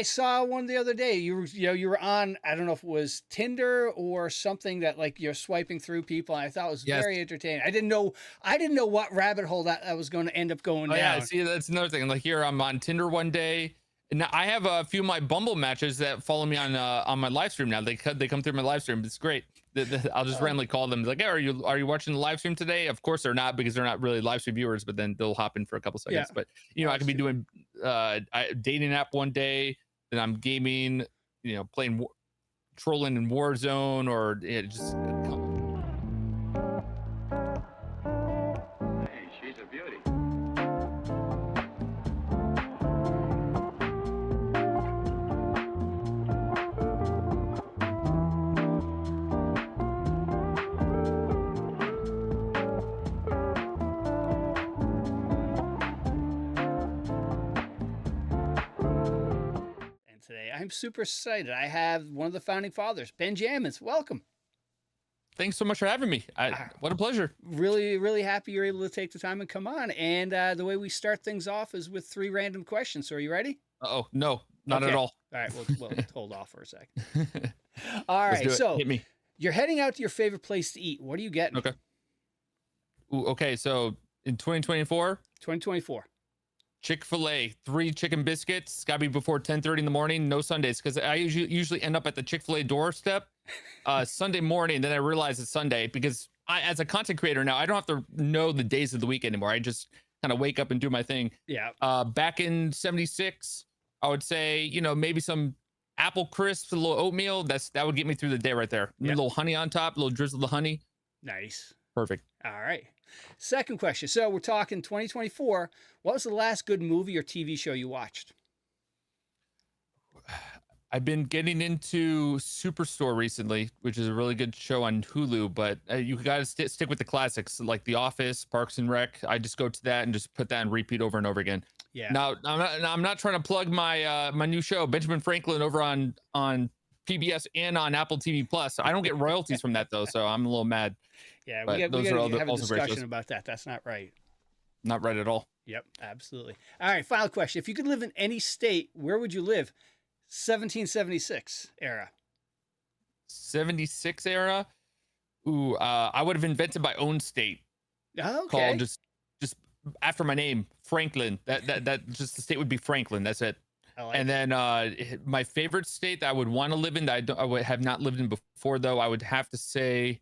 I saw one the other day. You were on, I don't know if it was Tinder or something, that like you're swiping through people. And I thought it was Yes. very entertaining. I didn't know what rabbit hole that I was going to end up going Oh yeah, down. see, that's another thing. Like here, I'm on Tinder one day, and I have a few of my Bumble matches that follow me on my live stream now. They come through my live stream. It's great. I'll just Oh, randomly call them like, hey, are you watching the live stream today? Of course they're not, because they're not really live stream viewers. But then they'll hop in for a couple yeah. seconds. But Oh, I could be shoot. doing dating app one day, then I'm gaming, playing trolling in Warzone, or just Hey, she's a beauty. And today I'm super excited. I have one of the founding fathers, Ben Jammins. Welcome. thanks so much for having me. Ah, What a pleasure. really, really happy you're able to take the time and come on. And the way we start things off is with 3 random questions. So are you ready? Oh no, not Okay. at all. All right. We'll hold off for a second. All Let's right. do it. So Hit me. you're heading out to your favorite place to eat. What are you getting? Okay. Ooh, okay, so in 2024, 2024. Chick-fil-A, 3 chicken biscuits. Got to be before 10:30 in the morning. No Sundays, because I usually end up at the Chick-fil-A doorstep Sunday morning. Then I realize it's Sunday, because as a content creator now, I don't have to know the days of the week anymore. I just kind of wake up and do my thing. Yeah. Back in '76, I would say, maybe some apple crisps, a little oatmeal. That would get me through the day right there. Yep. A little honey on top, a little drizzle of honey. Nice. Perfect. All right. Second question. So we're talking 2024. What was the last good movie or TV show you watched? I've been getting into Superstore recently, which is a really good show on Hulu, but you got to stick with the classics like The Office, Parks and Rec. I just go to that and just put that and repeat over and over again. Yeah. Now, I'm not trying to plug my my new show, Benjamin Franklin, over on PBS and on Apple TV Plus. I don't get royalties from that though, so I'm a little mad. Yeah. We But got those are to have a also great discussion shows. about that. That's not right. Not right at all. Yep. Absolutely. All right. Final question. If you could live in any state, where would you live? 1776 era. 76 era. Ooh, I would have invented my own state. Oh, okay. Called just after my name, Franklin. That just the state would be Franklin. That's it. I like And it. then my favorite state that I would want to live in, that I would have not lived in before, though, I would have to say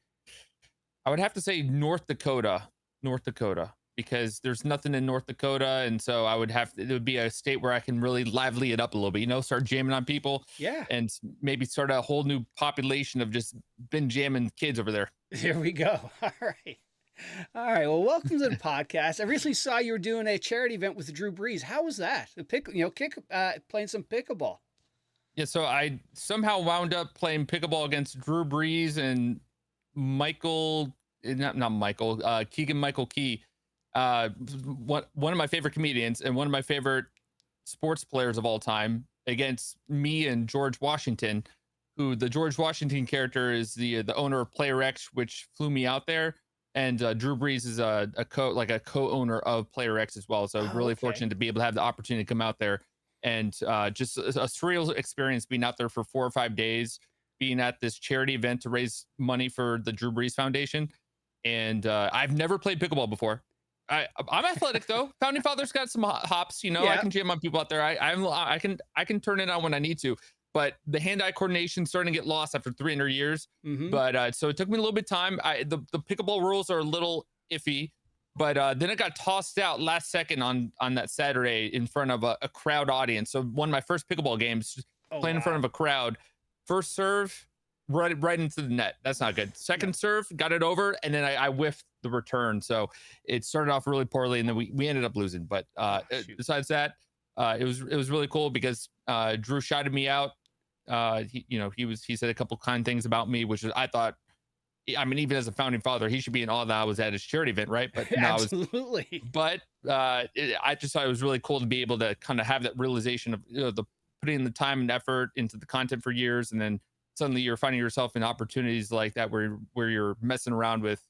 North Dakota. North Dakota, because there's nothing in North Dakota, and so it would be a state where I can really lively it up a little bit, start jamming on people, Yeah. and maybe start a whole new population of just Ben jamming kids over there. There we go. All right. All right. Well, welcome to the podcast. I recently saw you were doing a charity event with Drew Brees. How was that? Playing some pickleball. Yeah, so I somehow wound up playing pickleball against Drew Brees and not Michael, Keegan Michael Key, one of my favorite comedians and one of my favorite sports players of all time, against me and George Washington, who the George Washington character is the owner of Player X, which flew me out there. And Drew Brees is a co-owner of Player X as well. So Oh, really okay. fortunate to be able to have the opportunity to come out there, and just a surreal experience being out there for 4 or 5 days, being at this charity event to raise money for the Drew Brees Foundation. And I've never played pickleball before. I'm athletic though. Founding Father's got some hops. I Yeah. can jam on people out there. I can turn it on when I need to. But the hand-eye coordination starting to get lost after 300 years. Mm-hmm. But so it took me a little bit of time. The pickleball rules are a little iffy, but then it got tossed out last second on that Saturday in front of a crowd audience. So one of my first pickleball games, Oh, playing in front wow. of a crowd. First serve, right into the net. That's not good. Second serve, got it over, and then I whiffed the return. So it started off really poorly, and then we ended up losing. But Shoot. besides that, it was really cool because Drew shouted me out. He said a couple kind things about me, which is, I thought, I mean, even as a founding father, he should be in awe that I was at his charity event, right? But no, Absolutely. I just thought it was really cool to be able to kind of have that realization of the putting in the time and effort into the content for years, and then suddenly you're finding yourself in opportunities like that where you're messing around with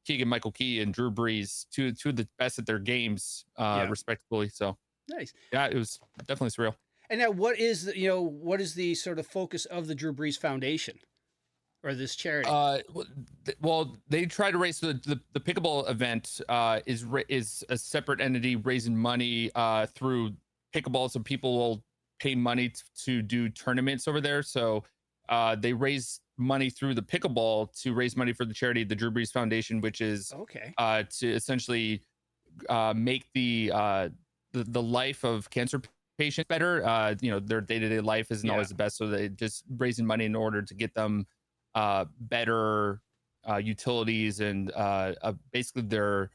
Keegan Michael Key and Drew Brees, two of the best at their games, respectively. So Nice. yeah, it was definitely surreal. And now, what is what is the sort of focus of the Drew Brees Foundation or this charity? Well, they try to raise the pickleball event is a separate entity raising money through pickleball, so people will pay money to do tournaments over there. So they raise money through the pickleball to raise money for the charity, the Drew Brees Foundation, which is Okay. to essentially make the life of cancer patients better. Their day-to-day life isn't always the best, so they just raising money in order to get them better utilities and basically their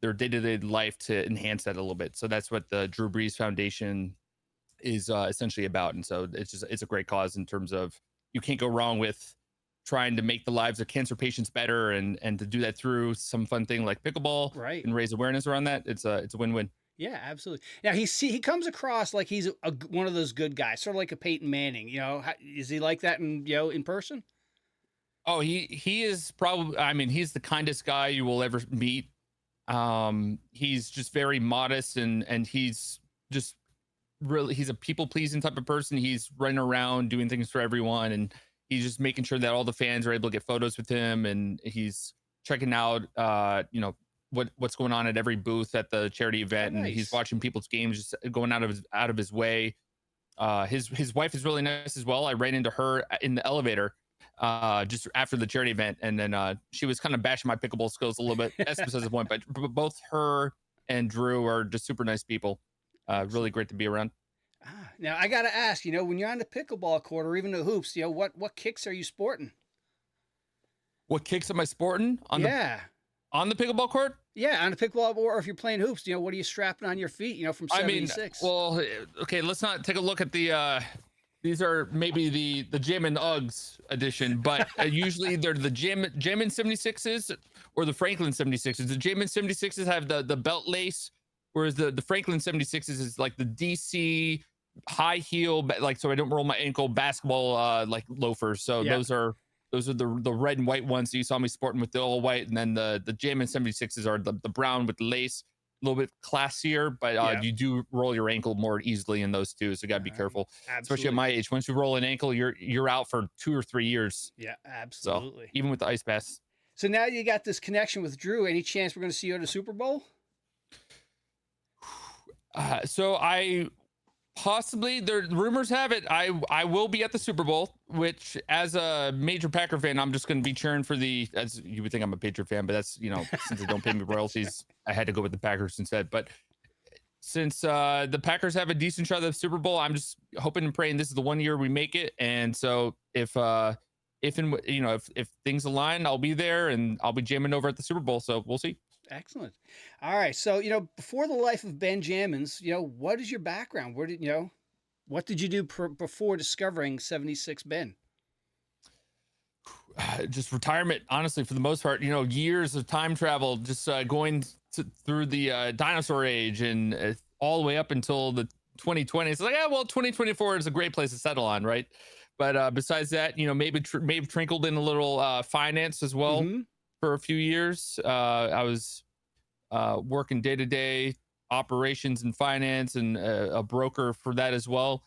day-to-day life to enhance that a little bit. So that's what the Drew Brees Foundation is essentially about. And so it's a great cause in terms of, you can't go wrong with trying to make the lives of cancer patients better, and to do that through some fun thing like pickleball, Right. and raise awareness around that. It's a win-win. Yeah, absolutely. Now he comes across like he's one of those good guys, sort of like a Peyton Manning. Is he like that in person? Oh, he is probably, I mean, he's the kindest guy you will ever meet. He's just very modest, and he's just really, he's a people pleasing type of person. He's running around doing things for everyone, and he's just making sure that all the fans are able to get photos with him, and he's checking out what's going on at every booth at the charity event. Oh, And he's nice. watching people's games, just going out of his way. His wife is really nice as well. I ran into her in the elevator just after the charity event, and then she was kind of bashing my pickleball skills a little bit. That's besides the point. But both her and Drew are just super nice people. Really great to be around. Now I got to ask, when you're on the pickleball court or even the hoops, what kicks are you sporting? What kicks am I sporting Yeah. on the pickleball court? Yeah, on the pickleball, or if you're playing hoops, what are you strapping on your feet, from I mean, 76? well, okay, let's not take a look at the these are maybe the Jammin Uggs edition, but usually they're the Jammin 76s or the Franklin 76s. The Jammin 76s have the belt lace, whereas the Franklin 76s is like the DC high heel, like, so I don't roll my ankle, basketball like loafers. So Yeah. those are the red and white ones that you saw me sporting with the all white, and then the Jammin 76s are the brown with lace, a little bit classier, but you do roll your ankle more easily in those too, so you got to be careful. Especially at my age, once you roll an ankle, you're out for 2 or 3 years. Yeah, So absolutely. even with the ice baths. So now you got this connection with Drew. Any chance we're going to see you at a Super Bowl? So I possibly, the rumors have it I will be at the Super Bowl, which as a major Packer fan, I'm just going to be cheering for as you would think I'm a Patriot fan, but that's, since they don't pay me royalties, I had to go with the Packers instead. But since the Packers have a decent shot at the Super Bowl, I'm just hoping and praying this is the one year we make it. And so if things align, I'll be there and I'll be jamming over at the Super Bowl. So we'll see. Excellent. All right. So, before the life of Ben Jammins, what is your background? What did you do before discovering 76 Ben? Just retirement, honestly, for the most part. Years of time travel, just going through the dinosaur age, and all the way up until the 2020s. It's like, well, 2024 is a great place to settle on, right? But besides that, maybe trickled in a little finance as well. Mm-hmm. For a few years. I was working day-to-day operations and finance, and a broker for that as well.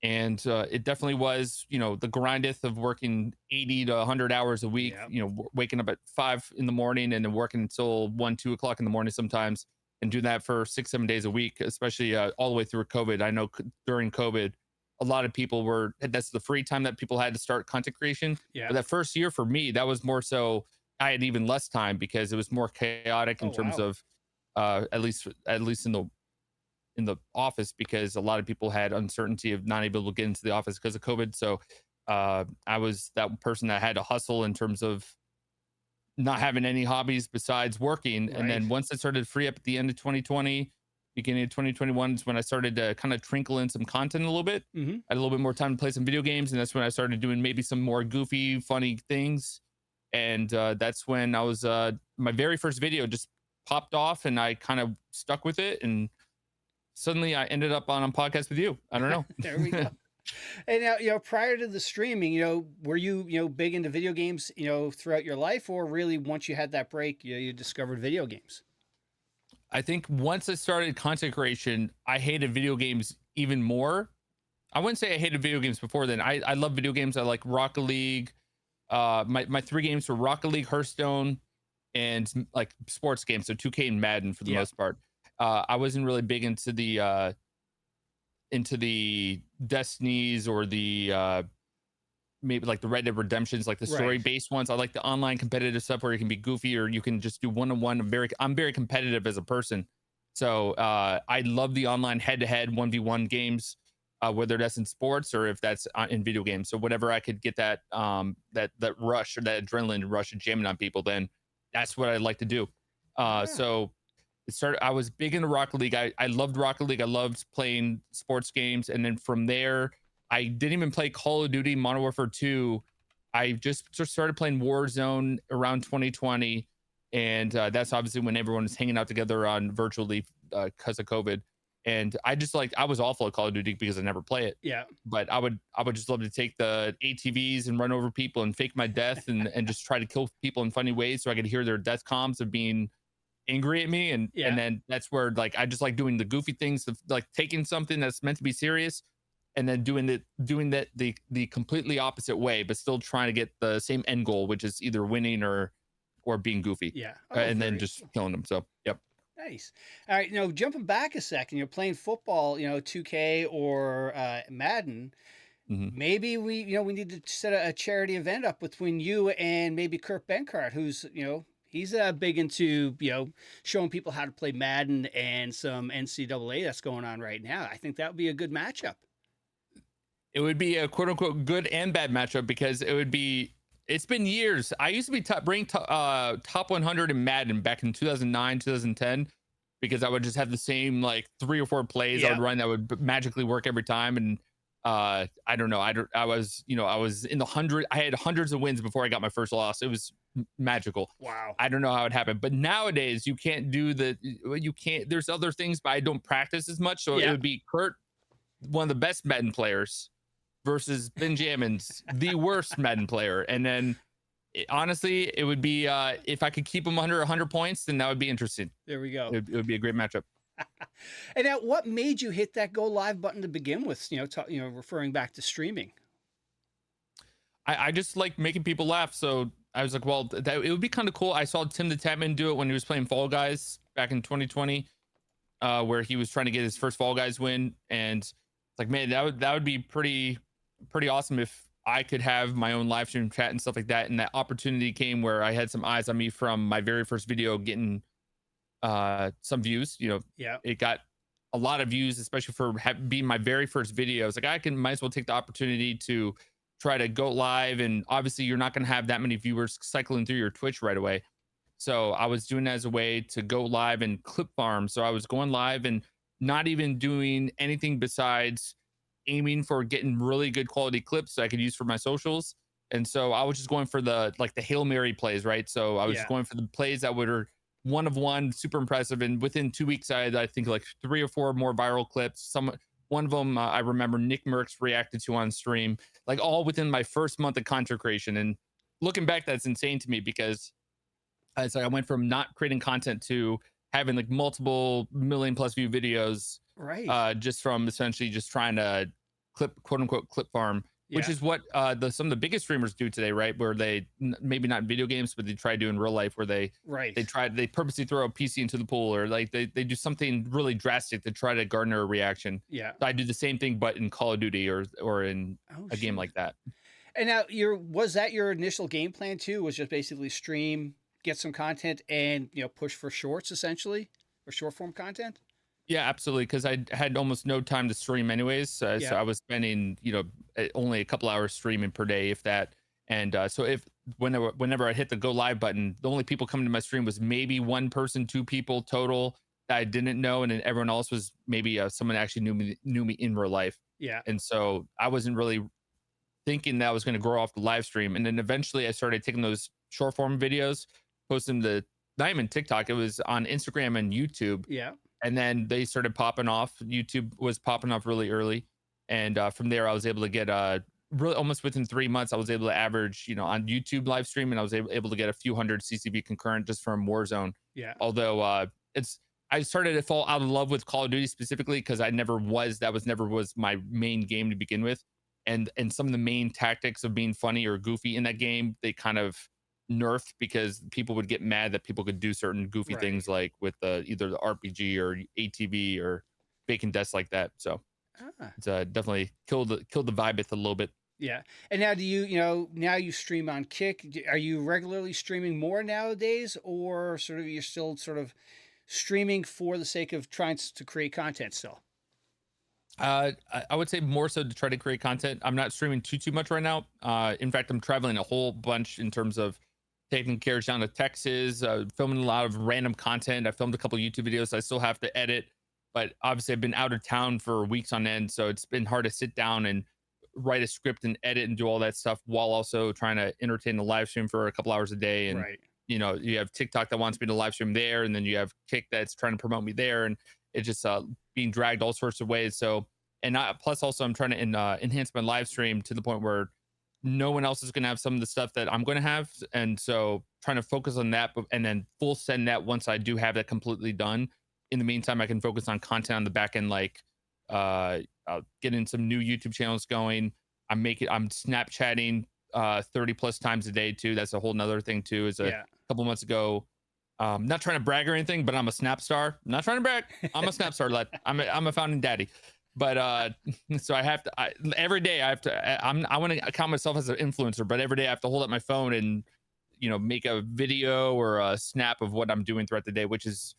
And it definitely was, the grindeth of working 80 to 100 hours a week, Yep. Waking up at 5 in the morning and then working until 1, 2 o'clock in the morning sometimes, and do that for 6, 7 days a week, especially all the way through COVID. I know during COVID, a lot of people that's the free time that people had to start content creation. Yeah. But that first year for me, that was more so, I had even less time because it was more chaotic in terms of at least in the office, because a lot of people had uncertainty of not able to get into the office because of COVID. So I was that person that had to hustle in terms of not having any hobbies besides working. Right. And then once I started free up at the end of 2020, beginning of 2021 is when I started to kind of trinkle in some content a little bit. Mm-hmm. I had a little bit more time to play some video games, and that's when I started doing maybe some more goofy, funny things. And that's when I was my very first video just popped off, and I kind of stuck with it, and suddenly I ended up on a podcast with you. I don't know. There we go. And now, prior to the streaming, were you big into video games, throughout your life, or really once you had that break, you discovered video games? I think once I started content creation, I hated video games even more. I wouldn't say I hated video games before then. I love video games. I like Rocket League. My three games were Rocket League, Hearthstone, and like sports games, so 2K and Madden for the Yeah. most part. I wasn't really big into the Destinies or the maybe like the Red Dead Redemptions, like the story based ones. I like the online competitive stuff where you can be goofy or you can just do one-on-one. I'm very competitive as a person. So I love the online head-to-head 1v1 games, whether that's in sports or if that's in video games. So whenever I could get that that rush or that adrenaline rush of jamming on people, then that's what I like to do. So it started. I was big into Rocket League. I loved Rocket League. I loved playing sports games, and then from there, I didn't even play Call of Duty Modern Warfare 2. I just started playing Warzone around 2020, and that's obviously when everyone was hanging out together on virtually because of COVID. And I was awful at Call of Duty because I never play it. Yeah. But I would just love to take the ATVs and run over people and fake my death and just try to kill people in funny ways so I could hear their death comms of being angry at me. And then that's where like I just like doing the goofy things of like taking something that's meant to be serious and then doing that the completely opposite way, but still trying to get the same end goal, which is either winning or being goofy. Yeah. And then just killing them. So yep. Nice. All right, jumping back a second, you're playing football, 2K or Madden. Maybe we need to set a charity event up between you and maybe Kurt Benkhart, who's he's big into showing people how to play Madden and some NCAA that's going on right now. I think that would be a good matchup. It would be a quote unquote good and bad matchup because it's been years. I used to be top 100 in Madden back in 2009, 2010, because I would just have the same like 3 or 4 plays I would run that would magically work every time. And I don't know. I was in the hundred. I had hundreds of wins before I got my first loss. It was magical. Wow. I don't know how it happened, but nowadays you can't do you can't. There's other things, but I don't practice as much. So it would be Kurt, one of the best Madden players, versus Ben Jammins, the worst Madden player. And then honestly, it would be if I could keep him under 100 points, then that would be interesting. There we go. It would be a great matchup. And now, what made you hit that go live button to begin with? Referring back to streaming. I just like making people laugh. So I was like, well, it would be kind of cool. I saw Tim the Tatman do it when he was playing Fall Guys back in 2020, where he was trying to get his first Fall Guys win. And it's like, man, that would be pretty awesome if I could have my own live stream chat and stuff like that. And that opportunity came where I had some eyes on me from my very first video getting some views. It got a lot of views, especially for being my very first video. I was like, might as well take the opportunity to try to go live. And obviously you're not going to have that many viewers cycling through your Twitch right away. So I was doing that as a way to go live and clip farm. So I was going live and not even doing anything besides aiming for getting really good quality clips so I could use for my socials. And so I was just going for the Hail Mary plays, right? So I was just going for the plays that were one of one, super impressive. And within 2 weeks, I think like 3 or 4 more viral clips. One of them I remember Nick Merckx reacted to on stream, like all within my first month of content creation. And looking back, that's insane to me because it's like I went from not creating content to having like multiple million+ view videos, right? Just from essentially just trying to quote unquote clip farm, which is what some of the biggest streamers do today, right? Where they maybe not in video games, but they try to do in real life, where they purposely throw a PC into the pool, or like they do something really drastic to try to garner a reaction. Yeah, so I do the same thing, but in Call of Duty or in a game like that. And now, was that your initial game plan too? Was just basically stream, get some content, and push for shorts essentially, or short form content? Yeah, absolutely. Because I had almost no time to stream anyways. So I was spending, only a couple hours streaming per day, if that. And so whenever I hit the go live button, the only people coming to my stream was maybe 1 person, 2 people total that I didn't know. And then everyone else was maybe someone actually knew me in real life. Yeah. And so I wasn't really thinking that I was going to grow off the live stream. And then eventually I started taking those short form videos, posting not even TikTok, it was on Instagram and YouTube. Yeah. And then they started popping off. YouTube was popping off really early. And from there, I was able to get really almost within 3 months, I was able to average, on YouTube live stream, and I was able to get a few hundred CCV concurrent just from Warzone. Yeah. Although I started to fall out of love with Call of Duty specifically because that was never was my main game to begin with. And some of the main tactics of being funny or goofy in that game, they kind of nerfed because people would get mad that people could do certain goofy Right. things like with either the RPG or ATV or faking deaths like that. So Ah. it's definitely killed the vibe a little bit. Yeah. And now do you, you know, now you stream on Kick. Are you regularly streaming more nowadays, or sort of you're still sort of streaming for the sake of trying to create content still? I would say more so to try to create content. I'm not streaming too much right now. In fact, I'm traveling a whole bunch in terms of taking carriage down to Texas, filming a lot of random content. I filmed a couple YouTube videos I still have to edit, but obviously I've been out of town for weeks on end, so it's been hard to sit down and write a script and edit and do all that stuff while also trying to entertain the live stream for a couple hours a day. And Right. you have TikTok that wants me to live stream there, and then you have Kick that's trying to promote me there, and it's just being dragged all sorts of ways. So, and plus also I'm trying to enhance my live stream to the point where no one else is going to have some of the stuff that I'm going to have, and so trying to focus on that, and then full send that once I do have that completely done. In the meantime, I can focus on content on the back end, like getting some new YouTube channels going. I'm Snapchatting 30 plus times a day too. That's a whole nother thing too. Is a Yeah. couple months ago, not trying to brag or anything, but I'm a snap star. I'm not trying to brag. I'm a snap star lad. I'm a founding daddy. But so I have to every day I have to I want to count myself as an influencer, but every day I have to hold up my phone and make a video or a snap of what I'm doing throughout the day, which is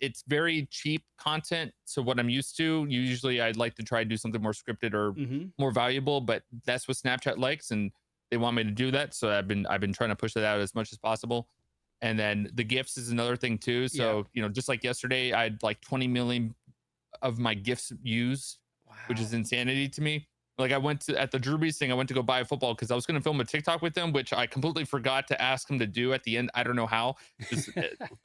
it's very cheap content. So what I'm used to, usually I'd like to try to do something more scripted or Mm-hmm. more valuable, but that's what Snapchat likes, and they want me to do that. So I've been trying to push that out as much as possible. And then the gifts is another thing too. Yeah. So just like yesterday, I had like 20 million of my gifts used, which is Wow. insanity to me. Like I went to at the Drew Brees thing, I went to go buy a football because I was going to film a TikTok with him, which I completely forgot to ask him to do at the end. I don't know how. Just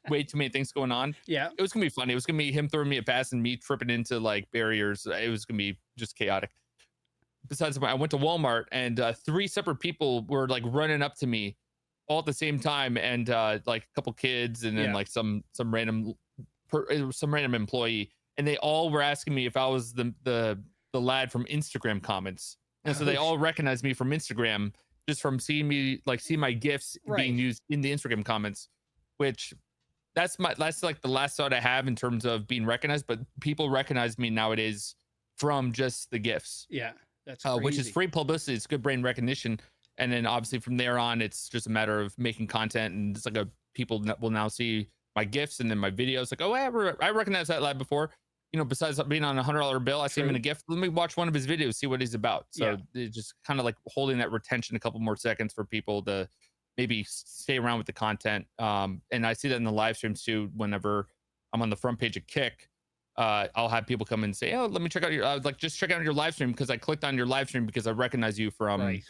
way too many things going on. Yeah. It was gonna be funny. It was gonna be him throwing me a pass and me tripping into like barriers. It was gonna be just chaotic. Besides, I went to Walmart and three separate people were like running up to me all at the same time, and like a couple kids, and then Yeah. like some random some random employee, and they all were asking me if I was the lad from Instagram comments, and so they Oh, all recognized me from Instagram just from seeing me like see my gifts being right. used in the Instagram comments, which that's like the last thought I have in terms of being recognized. But people recognize me nowadays from just the gifts, Yeah. That's which is crazy. free publicity. It's good brain recognition, and then obviously from there on, it's just a matter of making content, and it's like people will now see my gifts and then my videos. Like, oh, I recognize that lad before. Besides being on $100 bill, I see him in True. a gift. Let me watch one of his videos, see what he's about. Yeah. So it's just kind of like holding that retention a couple more seconds for people to maybe stay around with the content. And I see that in the live streams too. Whenever I'm on the front page of Kick, I'll have people come and say, "Oh, let me check out your like just check out your live stream because I clicked on your live stream because I recognize you from Right.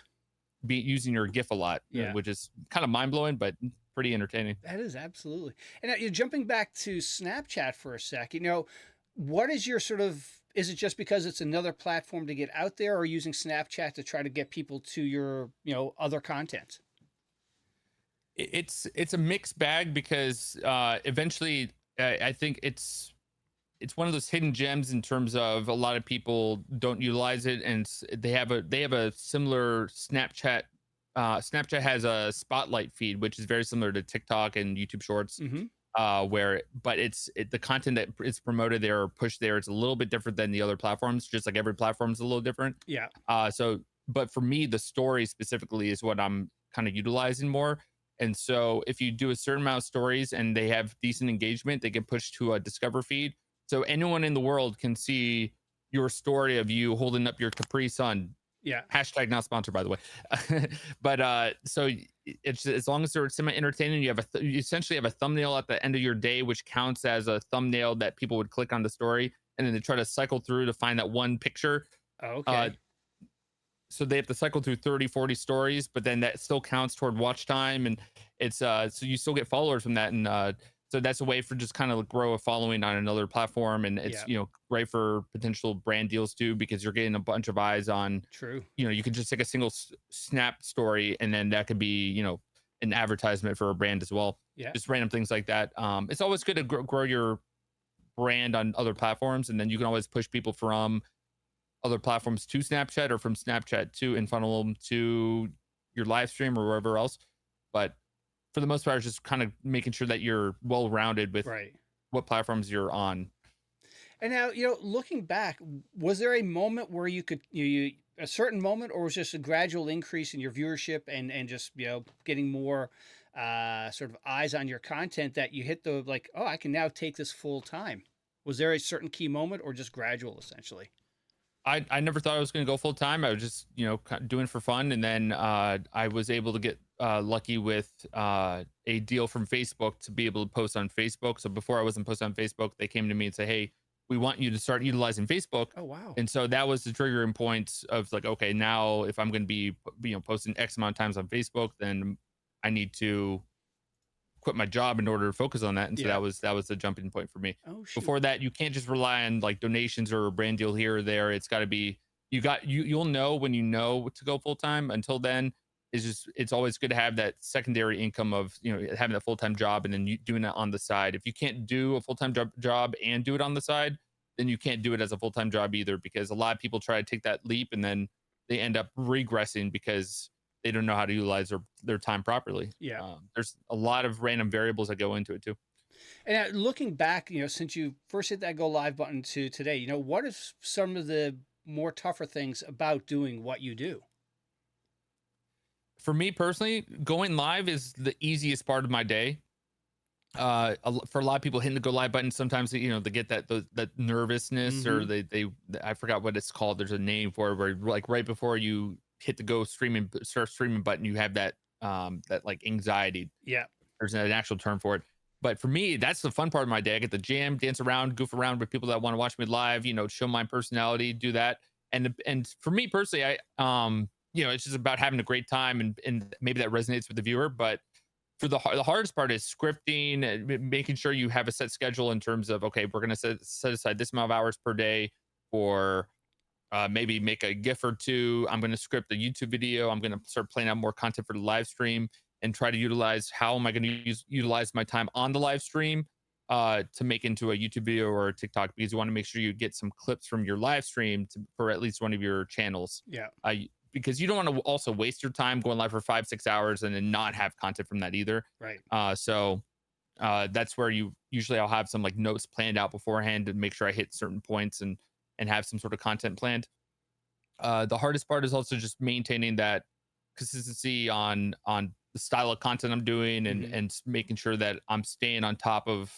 using your GIF a lot," Yeah. which is kind of mind blowing, but pretty entertaining. That is absolutely. And you're jumping back to Snapchat for a sec. What is your sort of? Is it just because it's another platform to get out there, or using Snapchat to try to get people to your, other content? It's a mixed bag because eventually I think it's one of those hidden gems in terms of a lot of people don't utilize it, and they have a similar Snapchat. Snapchat has a spotlight feed, which is very similar to TikTok and YouTube Shorts, Mm-hmm. but the content that is promoted there or pushed there, it's a little bit different than the other platforms. Just like every platform is a little different. Yeah. But for me, the story specifically is what I'm kind of utilizing more. And so if you do a certain amount of stories and they have decent engagement, they get pushed to a Discover feed. So anyone in the world can see your story of you holding up your Capri Sun. Yeah. Hashtag not sponsored, by the way. But so it's as long as they're semi entertaining, you essentially have a thumbnail at the end of your day, which counts as a thumbnail that people would click on the story, and then they try to cycle through to find that one picture. Oh, Uh, okay. so they have to cycle through 30, 40 stories, but then that still counts toward watch time, and it's so you still get followers from that. And so that's a way for just kind of grow a following on another platform, and it's Yeah. great for potential brand deals too, because you're getting a bunch of eyes on. True. You could just take a single snap story, and then that could be an advertisement for a brand as well. Yeah. just random things like that. It's always good to grow your brand on other platforms, and then you can always push people from other platforms to Snapchat or from Snapchat to and funnel them to your live stream or wherever else. But for the most part, it's just kind of making sure that you're well rounded with Right. what platforms you're on. And now, looking back, was there a moment where you could you a certain moment, or was just a gradual increase in your viewership and just getting more sort of eyes on your content that you hit the like, oh, I can now take this full time? Was there a certain key moment, or just gradual, essentially? I never thought I was going to go full time. I was just doing it for fun, and then I was able to get lucky with a deal from Facebook to be able to post on Facebook. So before I wasn't posting on Facebook, they came to me and say, "Hey, we want you to start utilizing Facebook." Oh, wow. And so that was the triggering point of like, okay, now if I'm going to be posting X amount of times on Facebook, then I need to quit my job in order to focus on that. And so Yeah. that was the jumping point for me. Oh, shoot. Before that, you can't just rely on like donations or a brand deal here or there. It's got to be you'll know when you know to go full time. Until then, it's always good to have that secondary income of having a full time job and then you doing it on the side. If you can't do a full time job and do it on the side, then you can't do it as a full time job either, because a lot of people try to take that leap and then they end up regressing because they don't know how to utilize their time properly. Yeah. There's a lot of random variables that go into it too. And looking back, since you first hit that go live button to today, what is some of the more tougher things about doing what you do? For me personally, going live is the easiest part of my day. For a lot of people, hitting the go live button, sometimes they get that nervousness, or Hmm. they I forgot what it's called. There's a name for it, where like right before you hit the go streaming start streaming button, you have that like anxiety. Yeah. There's an actual term for it. But for me, that's the fun part of my day. I get to jam, dance around, goof around with people that want to watch me live, show my personality, do that. And for me personally, it's just about having a great time, and maybe that resonates with the viewer. But for the hardest part is scripting and making sure you have a set schedule in terms of, okay, we're going to set aside this amount of hours per day for maybe make a GIF or two. I'm going to script a YouTube video. I'm going to start planning out more content for the live stream and try to utilize how am I going to utilize my time on the live stream to make into a YouTube video or a TikTok, because you want to make sure you get some clips from your live stream for at least one of your channels. Yeah. Because you don't want to also waste your time going live for 5-6 hours and then not have content from that either. Right. So that's where I'll have some like notes planned out beforehand to make sure I hit certain points and have some sort of content planned. The hardest part is also just maintaining that consistency on the style of content I'm doing, and Hmm. making sure that I'm staying on top of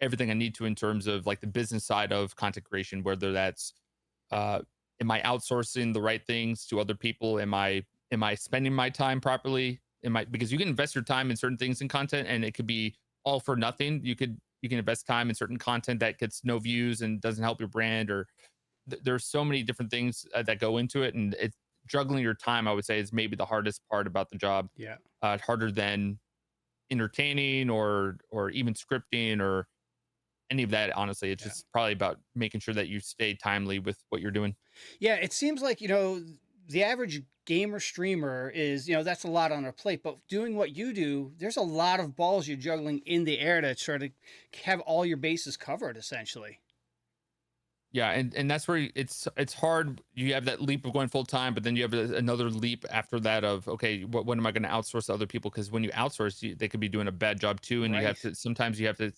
everything I need to in terms of like the business side of content creation, whether that's uh am I outsourcing the right things to other people? Am I spending my time properly? Because you can invest your time in certain things in content and it could be all for nothing. You can invest time in certain content that gets no views and doesn't help your brand, or there's so many different things that go into it, and it's juggling your time, I would say, is maybe the hardest part about the job. Yeah. Harder than entertaining or even scripting or any of that. Honestly, it's Yeah. just probably about making sure that you stay timely with what you're doing. Yeah. It seems like, the average gamer streamer is, that's a lot on their plate, but doing what you do, there's a lot of balls you're juggling in the air to try to have all your bases covered, essentially. Yeah, and that's where it's hard. You have that leap of going full time, but then you have another leap after that of, okay, what am I going to outsource to other people? Because when you outsource, they could be doing a bad job too, and you have Right. to sometimes you have to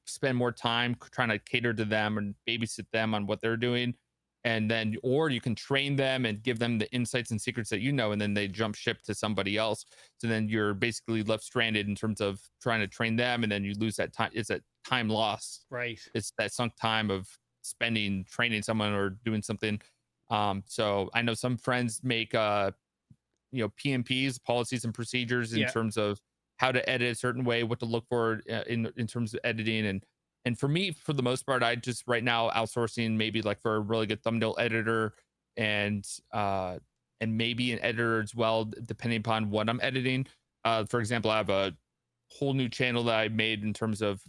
spend more time trying to cater to them and babysit them on what they're doing, and then or you can train them and give them the insights and secrets that and then they jump ship to somebody else. So then you're basically left stranded in terms of trying to train them, and then you lose that time. It's that time lost. Right. It's that sunk time of spending training someone or doing something. So I know some friends make PMPs, policies and procedures, in Yeah. terms of how to edit a certain way, what to look for in terms of editing. And for me, for the most part, I just right now outsourcing maybe like for a really good thumbnail editor, and uh and maybe an editor as well, depending upon what I'm editing. For example, I have a whole new channel that I made in terms of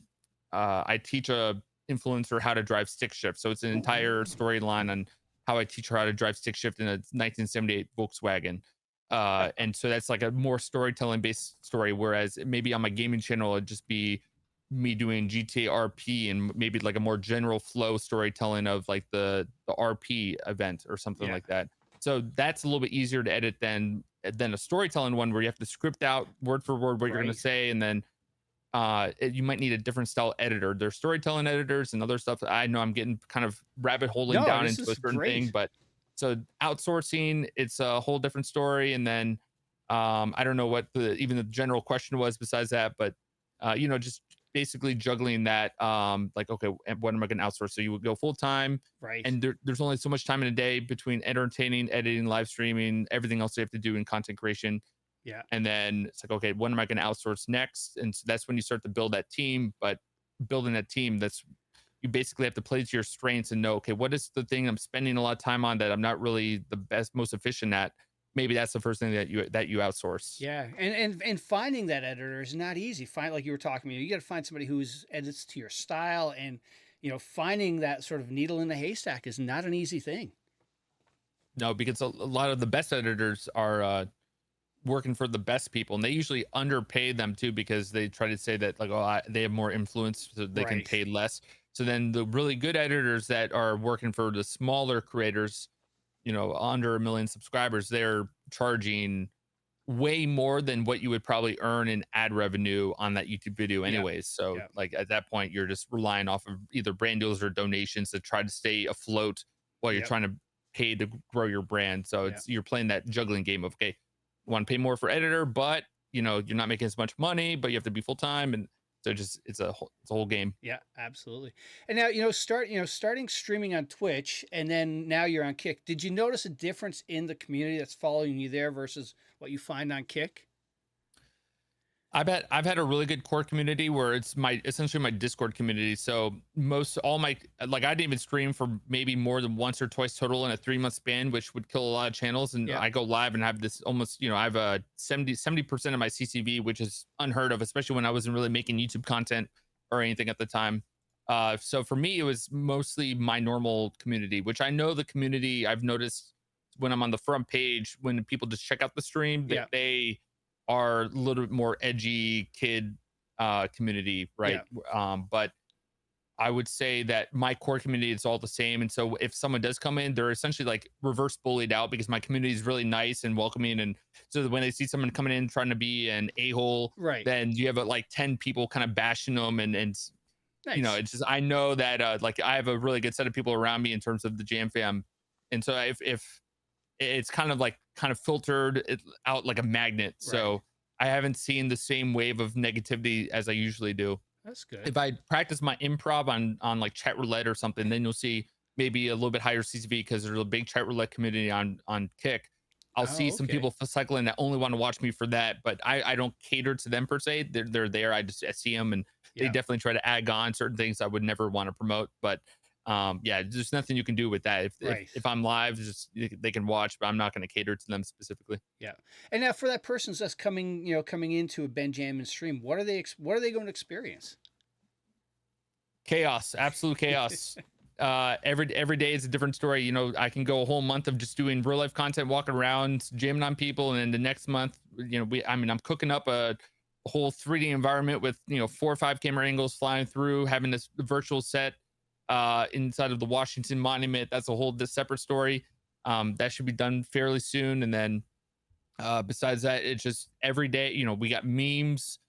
I teach a influencer how to drive stick shift. So it's an entire storyline on how I teach her how to drive stick shift in a 1978 Volkswagen. And so that's like a more storytelling based story. Whereas maybe on my gaming channel, it'd just be me doing GTA RP and maybe like a more general flow storytelling of like the RP event or something Yeah. like that. So that's a little bit easier to edit than a storytelling one where you have to script out word for word what you're going to Right. say, and then you might need a different style editor. There's storytelling editors and other stuff. I know I'm getting kind of rabbit holing No, down this into a is certain thing, great. but so outsourcing, it's a whole different story. And then I don't know what even the general question was besides that, but just basically juggling that. Like, okay, what am I going to outsource? So you would go full time, Right. and there's only so much time in a day between entertaining, editing, live streaming, everything else you have to do in content creation. Yeah. And then it's like, okay, what am I going to outsource next? And so that's when you start to build that team. But building that team, that's you basically have to play to your strengths and know, okay, what is the thing I'm spending a lot of time on that I'm not really the best, most efficient at? Maybe that's the first thing that you outsource. Yeah, and finding that editor is not easy. Find like you were talking about, you got to find somebody who's edits to your style, and finding that sort of needle in the haystack is not an easy thing. No, because a lot of the best editors are working for the best people, and they usually underpay them too because they try to say that like, oh, they have more influence, so they can Right. pay less. So then the really good editors that are working for the smaller creators, under 1 million subscribers, they're charging way more than what you would probably earn in ad revenue on that YouTube video Yeah. anyways. So Yeah. like at that point, you're just relying off of either brand deals or donations to try to stay afloat while you're Yep. trying to pay to grow your brand. So Yeah. you're playing that juggling game of, okay, want to pay more for editor, but you're not making as much money, but you have to be full time. And so it's a whole game. Yeah, absolutely. And now, starting streaming on Twitch, and then now you're on Kick. Did you notice a difference in the community that's following you there versus what you find on Kick? I bet I've had a really good core community where it's essentially my Discord community. So most all my like I didn't even stream for maybe more than once or twice total in a 3 month span, which would kill a lot of channels. And Yeah. I go live and have this almost, I have a 70% of my CCV, which is unheard of, especially when I wasn't really making YouTube content or anything at the time. So for me, it was mostly my normal community, which I know the community I've noticed when I'm on the front page, when people just check out the stream, Yeah. they are a little bit more edgy kid community, right? Yeah. But I would say that my core community is all the same. And so if someone does come in, they're essentially like reverse bullied out because my community is really nice and welcoming. And so that when they see someone coming in trying to be an a-hole, Right. then you have like 10 people kind of bashing them. And Nice. it's just, I know that like I have a really good set of people around me in terms of the Jam fam. And so if it's kind of filtered it out like a magnet. Right. So I haven't seen the same wave of negativity as I usually do. That's good. If I practice my improv on like chat roulette or something, then you'll see maybe a little bit higher CCV because there's a big chat roulette community on Kick. I'll see Oh, some okay. people cycling that only want to watch me for that, but I don't cater to them per se. They're there. I see them, and they Yeah. definitely try to add on certain things I would never want to promote. But yeah, there's nothing you can do with that. If Right. if I'm live, just they can watch, but I'm not going to cater to them specifically. Yeah. And now for that person that's coming into a Ben Jammin stream, what are they going to experience? Chaos, absolute chaos. Every day is a different story. I can go a whole month of just doing real life content, walking around, jamming on people, and then the next month, I'm cooking up a whole 3D environment with 4 or 5 camera angles flying through, having this virtual set inside of the Washington Monument. That's a whole separate story. That should be done fairly soon, and then besides that, it's just every day. We got memes.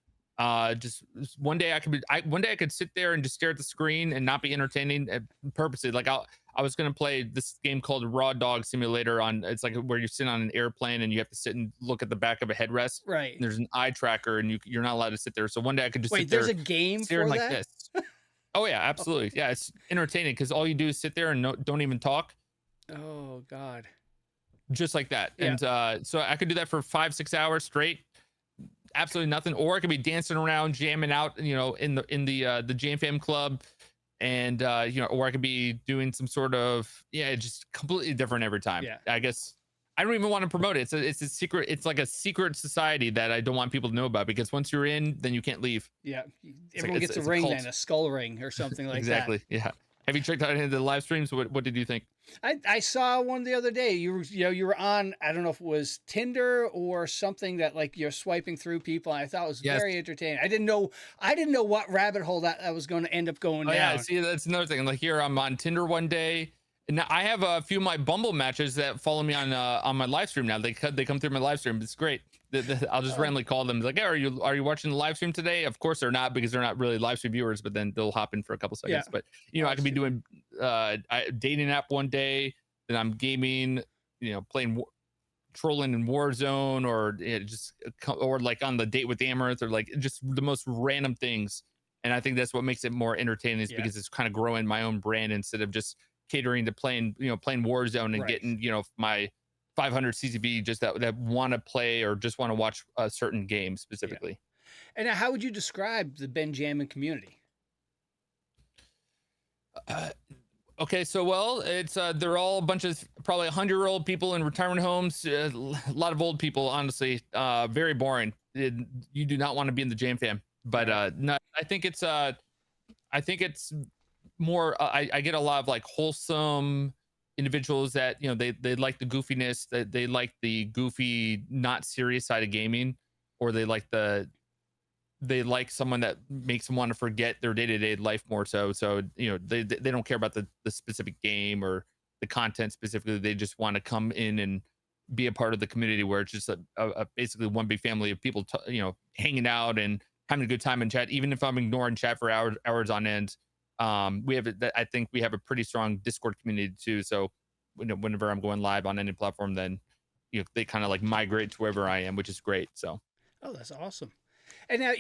Just one day I could sit there and just stare at the screen and not be entertaining purposely. Like I was gonna play this game called Raw Dog Simulator it's like where you sit on an airplane and you have to sit and look at the back of a headrest. Right. And there's an eye tracker and you're not allowed to sit there. So one day I could just Wait, sit there's there a game staring for like that? this. Oh yeah, absolutely. Yeah, it's entertaining because all you do is sit there and don't even talk, Oh God. just like that. Yeah. And so I could do that for 5-6 hours straight, absolutely nothing. Or I could be dancing around, jamming out, in the Jam Fam Club, and or I could be doing some sort of just completely different every time. Yeah. I guess I don't even want to promote it. It's a secret. It's like a secret society that I don't want people to know about because once you're in, then you can't leave. Yeah. It's like Everyone gets a it's a ring cult. then, a skull ring or something like that. Exactly. Yeah. Have you checked out any of the live streams? What did you think? I saw one the other day. You were on, I don't know if it was Tinder or something, that like you're swiping through people. I thought it was Yes. very entertaining. I didn't know what rabbit hole that I was going to end up going Oh yeah, down. see, that's another thing. Like here, I'm on Tinder one day, and I have a few of my Bumble matches that follow me on my live stream now. They come through my live stream. It's great. I'll just randomly call them like, hey, are you watching the live stream today? Of course they're not, because they're not really live stream viewers. But then they'll hop in for a couple seconds. Yeah. But I could be doing dating app one day, then I'm gaming, playing trolling in Warzone, or or like on the date with Amournth, or like just the most random things. And I think that's what makes it more entertaining, is because it's kind of growing my own brand instead of just catering to playing Warzone and getting, my 500 CCV just that want to play or just want to watch a certain game specifically. And now, how would you describe the Ben Jammin community? Okay, so it's they're all a bunch of probably 100-year-old people in retirement homes. A lot of old people, honestly. Very boring. You do not want to be in the Jam fam. But no, I think it's more. I get a lot of like wholesome individuals that they like the goofiness, that they like the goofy, not serious side of gaming, or they like someone that makes them want to forget their day-to-day life more so. So they don't care about the specific game or the content specifically. They just want to come in and be a part of the community, where it's just a basically one big family of people hanging out and having a good time in chat, even if I'm ignoring chat for hours on end. I think we have a pretty strong Discord community too. So whenever I'm going live on any platform, then they kind of like migrate to wherever I am, which is great. So Oh, that's awesome. And now,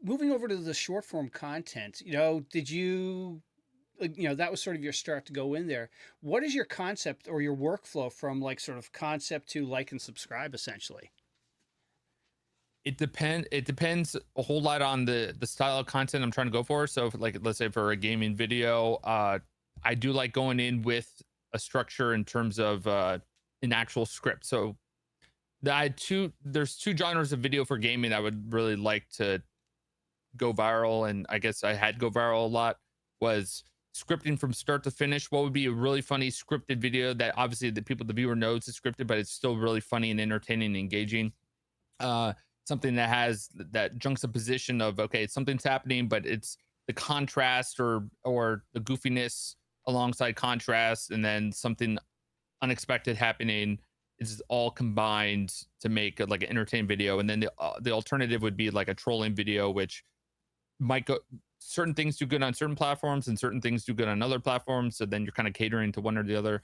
moving over to the short form content, did you, that was sort of your start to go in there. What is your concept or your workflow from like sort of concept to like and subscribe, essentially? it depends a whole lot on the style of content I'm trying to go for. So let's say for a gaming video, I do like going in with a structure in terms of an actual script. So there's two genres of video for gaming I would really like to go viral, and I guess I had go viral a lot, was scripting from start to finish. What would be a really funny scripted video that obviously the viewer knows is scripted, but it's still really funny and entertaining and engaging. Something that has that juxtaposition of, okay, something's happening, but it's the contrast or the goofiness alongside contrast, and then something unexpected happening. Is all combined to make like an entertaining video. And then the alternative would be like a trolling video, which might go, certain things do good on certain platforms and certain things do good on other platforms. So then you're kind of catering to one or the other.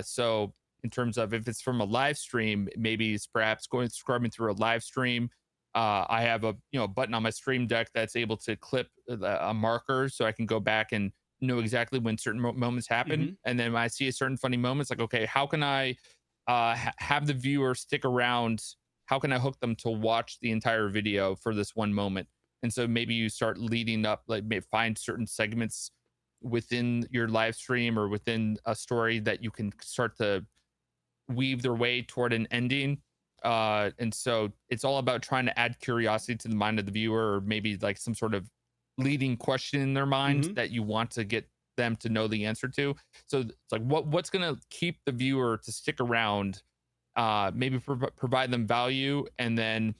So in terms of if it's from a live stream, maybe it's perhaps scrubbing through a live stream. I have a button on my stream deck that's able to clip a marker, so I can go back and know exactly when certain moments happen. And then when I see a certain funny moments, like, okay, how can I have the viewer stick around? How can I hook them to watch the entire video for this one moment? And so maybe you start leading up, like find certain segments within your live stream or within a story that you can start to weave their way toward an ending. And so it's all about trying to add curiosity to the mind of the viewer, or maybe like some sort of leading question in their mind that you want to get them to know the answer to. So it's like what's going to keep the viewer to stick around, maybe provide them value, and then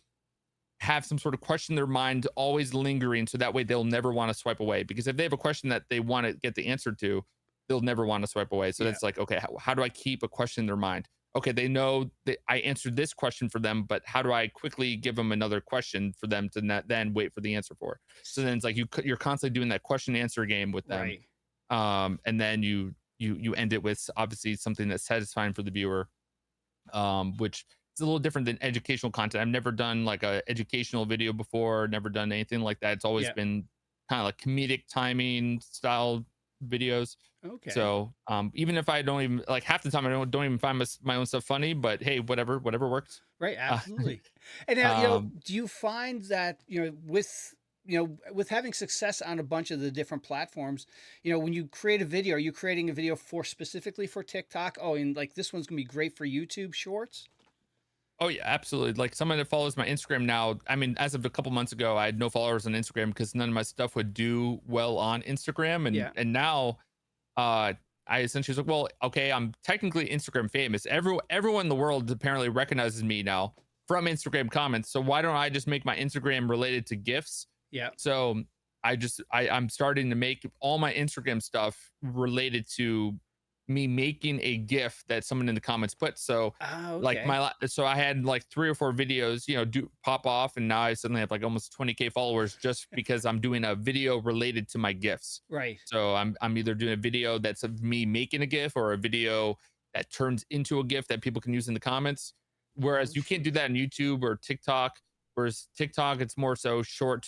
have some sort of question in their mind always lingering, so that way they'll never want to swipe away. Because if they have a question that they want to get the answer to, they'll never want to swipe away. So that's like, okay, how do I keep a question in their mind? Okay, they know that I answered this question for them, but how do I quickly give them another question for them to then wait for the answer for? So then it's like you're constantly doing that question answer game with them. And then you end it with obviously something that's satisfying for the viewer, which is a little different than educational content. I've never done like a educational video before, never done anything like that. It's always been kind of like comedic timing style videos. Okay. So even if I don't even, like, half the time I don't even find my own stuff funny, but hey, whatever works. Right, absolutely. And now, do you find that, with having success on a bunch of the different platforms, when you create a video, are you creating a video specifically for TikTok? Oh, and like this one's gonna be great for YouTube Shorts? Oh yeah, absolutely. Like someone that follows my Instagram now. I mean, as of a couple months ago, I had no followers on Instagram because none of my stuff would do well on Instagram. And Yeah. now uh I essentially was like, well, okay, I'm technically Instagram famous. Everyone in the world apparently recognizes me now from Instagram comments. So why don't I just make my Instagram related to GIFs? Yeah. So I'm starting to make all my Instagram stuff related to me making a GIF that someone in the comments put. So Ah, like okay. so I had like 3 or 4 videos, do pop off, and now I suddenly have like almost 20K followers just because I'm doing a video related to my GIFs. Right. So I'm either doing a video that's of me making a GIF or a video that turns into a GIF that people can use in the comments. Oh, Whereas you can't do shoot. that on YouTube or TikTok. Whereas TikTok, it's more so short,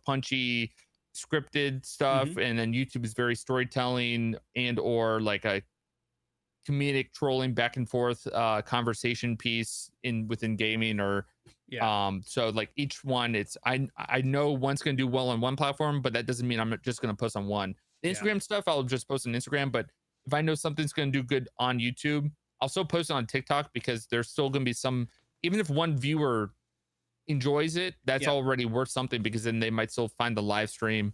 punchy, scripted stuff, Mhm. and then YouTube is very storytelling and or like a comedic trolling back and forth conversation piece in within gaming or Yeah. so like each one it's I know one's going to do well on one platform, but that doesn't mean I'm just going to post on one. The Yeah. Instagram stuff I'll just post on Instagram, but if I know something's going to do good on YouTube, I'll still post it on TikTok because there's still going to be some, even if one viewer enjoys it, that's Yeah. already worth something because then they might still find the live stream,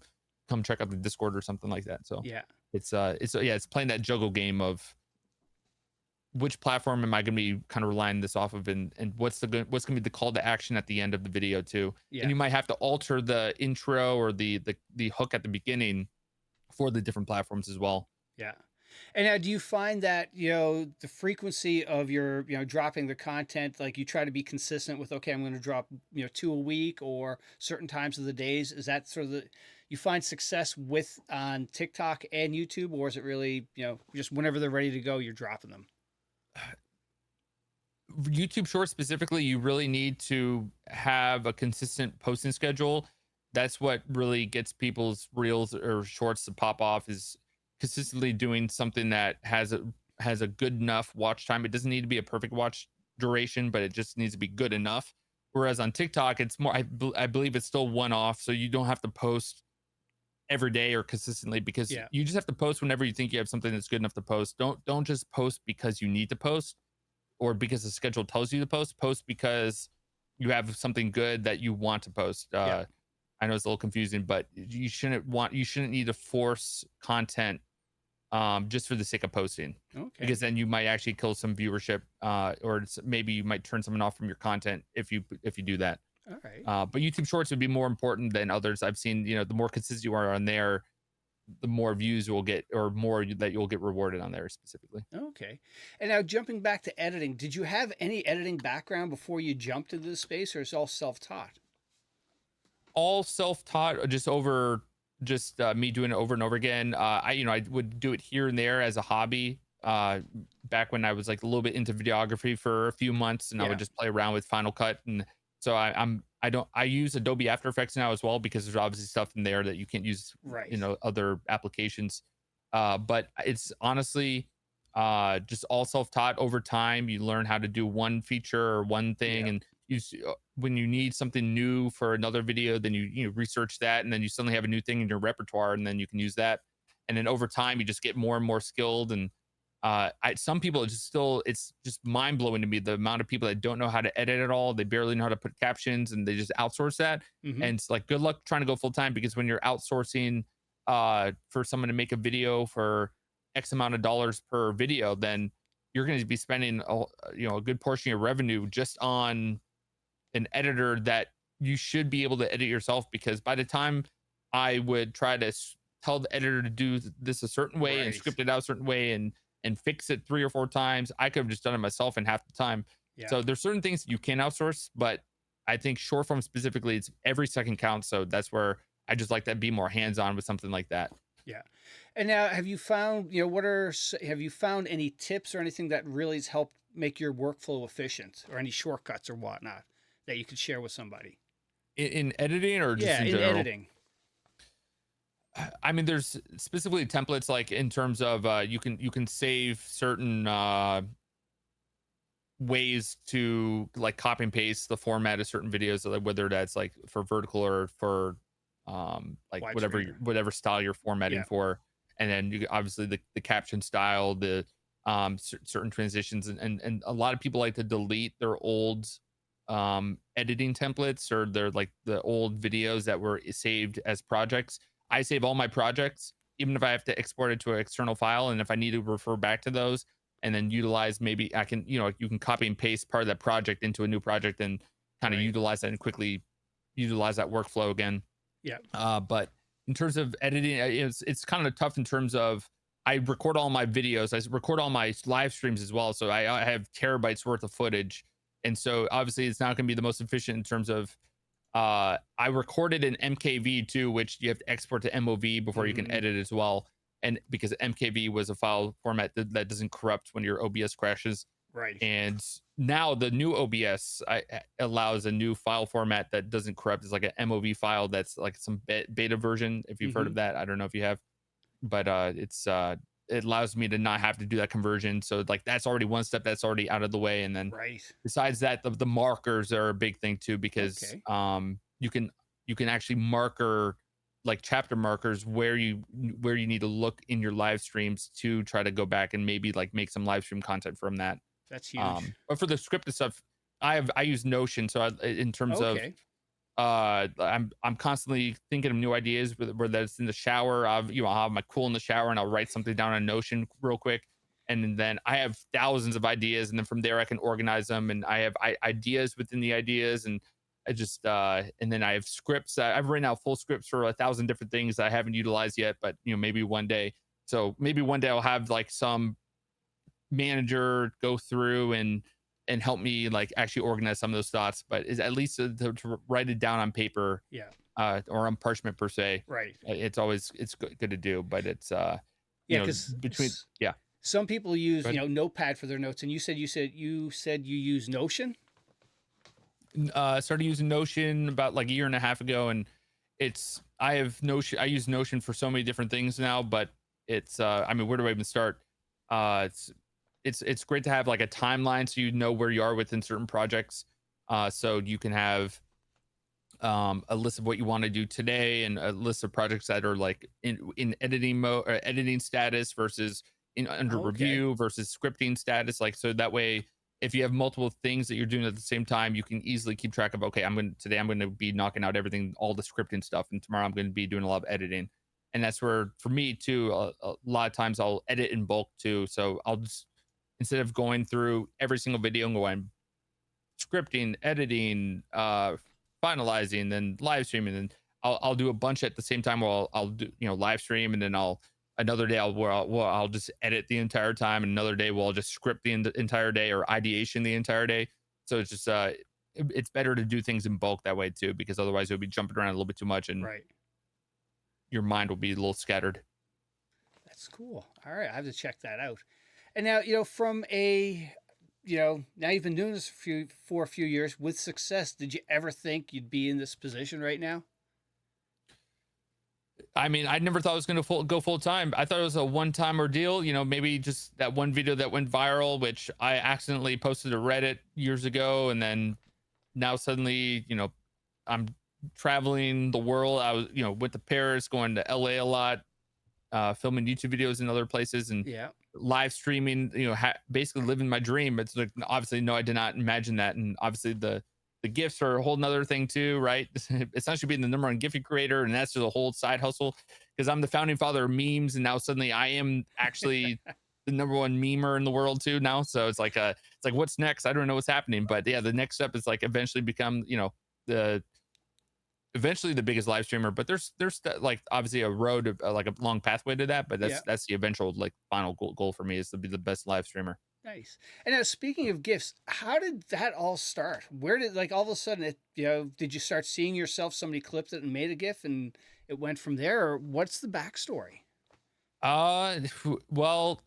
come check out the Discord or something like that. So Yeah. it's yeah, it's playing that juggle game of which platform am I going to be kind of relying this off of, and what's going to be the call to action at the end of the video too. And Yeah. you might have to alter the intro or the hook at the beginning for the different platforms as well. Yeah. And now do you find that, the frequency of your, dropping the content, like you try to be consistent with, okay, I'm going to drop, 2 a week or certain times of the days. Is that sort of you find success with on TikTok and YouTube, or is it really, just whenever they're ready to go, you're dropping them? YouTube Shorts specifically, you really need to have a consistent posting schedule. That's what really gets people's reels or shorts to pop off, is consistently doing something that has a good enough watch time. It doesn't need to be a perfect watch duration, but it just needs to be good enough. Whereas on TikTok, it's more I believe it's still one off, so you don't have to post every day or consistently because Yeah. you just have to post whenever you think you have something that's good enough to post. Don't just post because you need to post or because the schedule tells you to post. Post because you have something good that you want to post. Yeah. I know it's a little confusing, but you shouldn't need to force content just for the sake of posting, Okay. because then you might actually kill some viewership, or maybe you might turn someone off from your content if you do that. All right. But YouTube Shorts would be more important than others. I've seen, the more consistent you are on there, the more views you will get, or more that you'll get rewarded on there specifically. Okay. And now jumping back to editing, did you have any editing background before you jumped into this space, or is it all self-taught? All self-taught, just me doing it over and over again. I would do it here and there as a hobby, back when I was like a little bit into videography for a few months, and I would Yeah. just play around with Final Cut. And so I use Adobe After Effects now as well, because there's obviously stuff in there that you can't use, Right. other applications. But it's honestly just all self-taught. Over time you learn how to do one feature or one thing, Yeah. and when you need something new for another video, then you research that, and then you suddenly have a new thing in your repertoire, and then you can use that. And then over time you just get more and more skilled. And some people, it's just mind blowing to me, the amount of people that don't know how to edit at all. They barely know how to put captions, and they just outsource that. Hmm. And it's like, good luck trying to go full time, because when you're outsourcing for someone to make a video for X amount of dollars per video, then you're going to be spending a good portion of your revenue just on an editor that you should be able to edit yourself. Because by the time I would try to tell the editor to do this a certain way and Right. script it out a certain way and fix it 3 or 4 times, I could have just done it myself in half the time. Yeah. So there's certain things you can outsource, but I think short form specifically, it's every second counts. So that's where I just like to be more hands on with something like that. Yeah. And now, have you found, have you found any tips or anything that really has helped make your workflow efficient, or any shortcuts or whatnot that you could share with somebody? In editing or just Yeah, in in general? editing. I mean, there's specifically templates, like in terms of you can save certain ways to like copy and paste the format of certain videos, like whether that's like for vertical or for like whatever Widescreen. whatever style you're formatting Yeah. for. And then obviously the caption style, the certain transitions, and a lot of people like to delete their old editing templates, or their like the old videos that were saved as projects. I save all my projects, even if I have to export it to an external file, and if I need to refer back to those and then utilize, maybe I can, you can copy and paste part of that project into a new project and kind of Right. utilize that and quickly utilize that workflow again. Yeah. But in terms of editing, it's kind of tough in terms of, I record all my videos, I record all my live streams as well, so I have terabytes worth of footage, and so obviously it's not going to be the most efficient in terms of, I recorded in MKV too, which you have to export to MOV before you can Mm, edit as well, and because MKV was a file format that doesn't corrupt when your OBS crashes. right. And now the new OBS allows a new file format that doesn't corrupt. It's like an MOV file that's like some beta version. If you've heard Hmm. of that, I don't know if you have, but it allows me to not have to do that conversion. So like that's already one step that's already out of the way. And then Right. besides that, the markers are a big thing too, because Okay. you can actually marker, like chapter markers, where you need to look in your live streams to try to go back and maybe like make some live stream content from that. That's huge. But for the scripted stuff, I use Notion. So in terms of, Okay. I'm constantly thinking of new ideas, whether that's in the shower. I'll have my cool in the shower and I'll write something down on Notion real quick, and then I have thousands of ideas, and then from there I can organize them, and I have ideas within the ideas, and I just and then I have scripts. I've written out full scripts for 1,000 different things that I haven't utilized yet, but maybe one day. So maybe one day I'll have like some manager go through and help me like actually organize some of those thoughts, but is at least to write it down on paper, Yeah. or on parchment per se. Right. It's good to do, but it's Yeah, because between, yeah. some people use, Go ahead. Notepad for their notes, and you said you use Notion. I started using Notion about like a year and a half ago, and I use Notion for so many different things now, but I mean, where do I even start? It's great to have like a timeline, so you know where you are within certain projects, so you can have a list of what you want to do today, and a list of projects that are like in editing mode, or editing status, versus in under Okay. review, versus scripting status. Like, so that way, if you have multiple things that you're doing at the same time, you can easily keep track of, okay, today I'm going to be knocking out everything, all the scripting stuff, and tomorrow I'm going to be doing a lot of editing. And that's where, for me too, a lot of times I'll edit in bulk too. So I'll just, instead of going through every single video and going scripting, editing, finalizing, then live streaming, and I'll do a bunch at the same time. Where I'll do, live stream, and then another day I'll just edit the entire time, and another day I'll just script the entire day, or ideation the entire day. So it's just it's better to do things in bulk that way too, because otherwise you'll be jumping around a little bit too much, and Right. your mind will be a little scattered. That's cool. All right, I have to check that out. And now, from now you've been doing this for a few years with success. Did you ever think you'd be in this position right now? I mean, I never thought it was going to go full time. I thought it was a one-time ordeal. Maybe just that one video that went viral, which I accidentally posted to Reddit years ago, and then now suddenly, I'm traveling the world. I was, went to Paris, going to LA a lot, filming YouTube videos in other places, and Yeah. live streaming. Basically living my dream. It's like, obviously, no, I did not imagine that, and obviously the gifts are a whole nother thing too, right? Essentially being the number one gifting creator, and that's just a whole side hustle, because I'm the founding father of memes, and now suddenly I am actually the number one memer in the world too now. So it's like what's next? I don't know what's happening, but yeah, the next step is like eventually become, the eventually the biggest live streamer. But there's like obviously a road, like a long pathway to that, but Yeah. that's the eventual like final goal for me, is to be the best live streamer. Nice. And now, speaking of gifts, how did that all start? Where did, like, all of a sudden did you start seeing yourself? Somebody clipped it and made a GIF, and it went from there, or what's the backstory? Uh, well,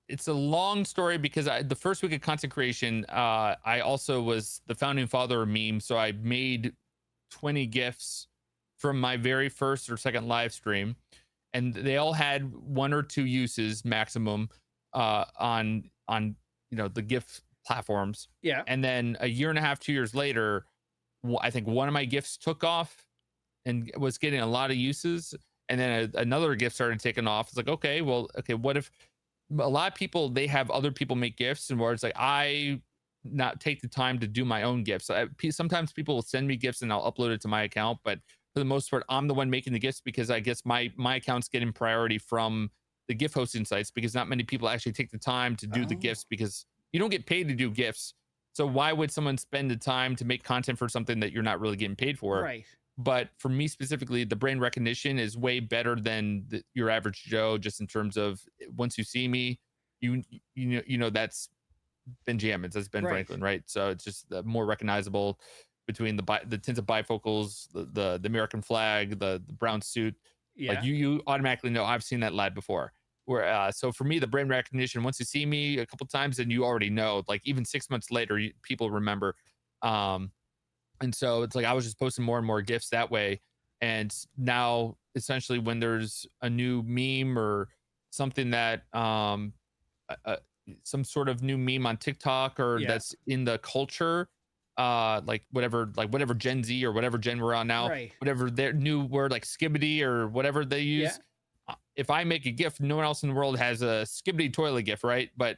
it's a long story, because the first week of content creation, I also was the founding father of memes. So I made 20 GIFs from my very first or second live stream, and they all had one or two uses maximum, on the GIF platforms. Yeah. And then a year and a half, 2 years later, I think one of my GIFs took off and was getting a lot of uses, and then another GIF started taking off. It's like, okay, what if a lot of people, they have other people make gifts, and where it's like I not take the time to do my own gifts. Sometimes people will send me gifts and I'll upload it to my account, but for the most part, I'm the one making the gifts because I guess my account's getting priority from the gift hosting sites because not many people actually take the time to do the Oh, gifts because you don't get paid to do gifts. So why would someone spend the time to make content for something that you're not really getting paid for? right. But for me specifically, the brand recognition is way better than your average Joe. Just in terms of once you see me, you know that's Ben Jammins, that's Ben Right. Franklin, right? So it's just more recognizable between the tints of bifocals, the American flag, the brown suit. Like Yeah. you automatically know I've seen that lad before. Where so for me, the brand recognition, once you see me a couple times, then you already know. Like even 6 months later, people remember. Um, and so it's like I was just posting more and more gifts that way. And now essentially when there's a new meme or something that uh, uh, some sort of new meme on TikTok or Yeah. that's in the culture, like whatever Gen Z or whatever gen we're on now, Right. whatever their new word like skibbity or whatever they Yeah. use. If I make a gift, no one else in the world has a skibbity toilet gift, right? But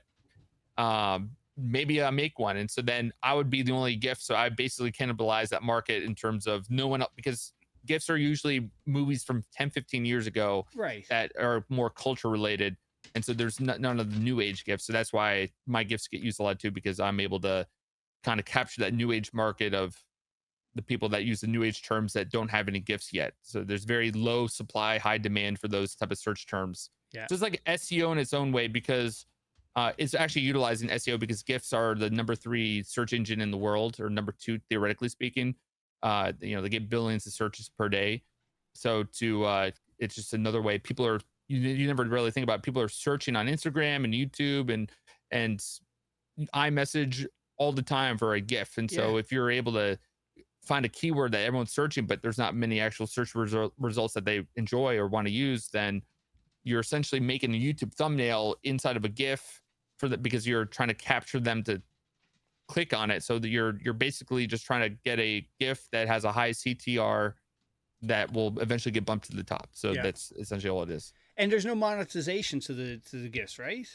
maybe I make one, and so then I would be the only gift. So I basically cannibalize that market in terms of no one else because gifts are usually movies from 10, 15 years ago Right. that are more culture related. And so there's none of the new age gifts. So that's why my gifts get used a lot too, because I'm able to kind of capture that new age market of the people that use the new age terms that don't have any gifts yet. So there's very low supply, high demand for those type of search terms. Yeah. So it's like SEO in its own way because it's actually utilizing SEO because gifts are the number 3 search engine in the world, or number 2 theoretically speaking. They get billions of searches per day. So it's just another way people are. You never really think about it. People are searching on Instagram and YouTube and iMessage all the time for a GIF. And Yeah. so if you're able to find a keyword that everyone's searching, but there's not many actual search results that they enjoy or want to use, then you're essentially making a YouTube thumbnail inside of a GIF for that because you're trying to capture them to click on it. So that you're basically just trying to get a GIF that has a high CTR that will eventually get bumped to the top. So Yeah. that's essentially all it is. And there's no monetization to the gifts, right?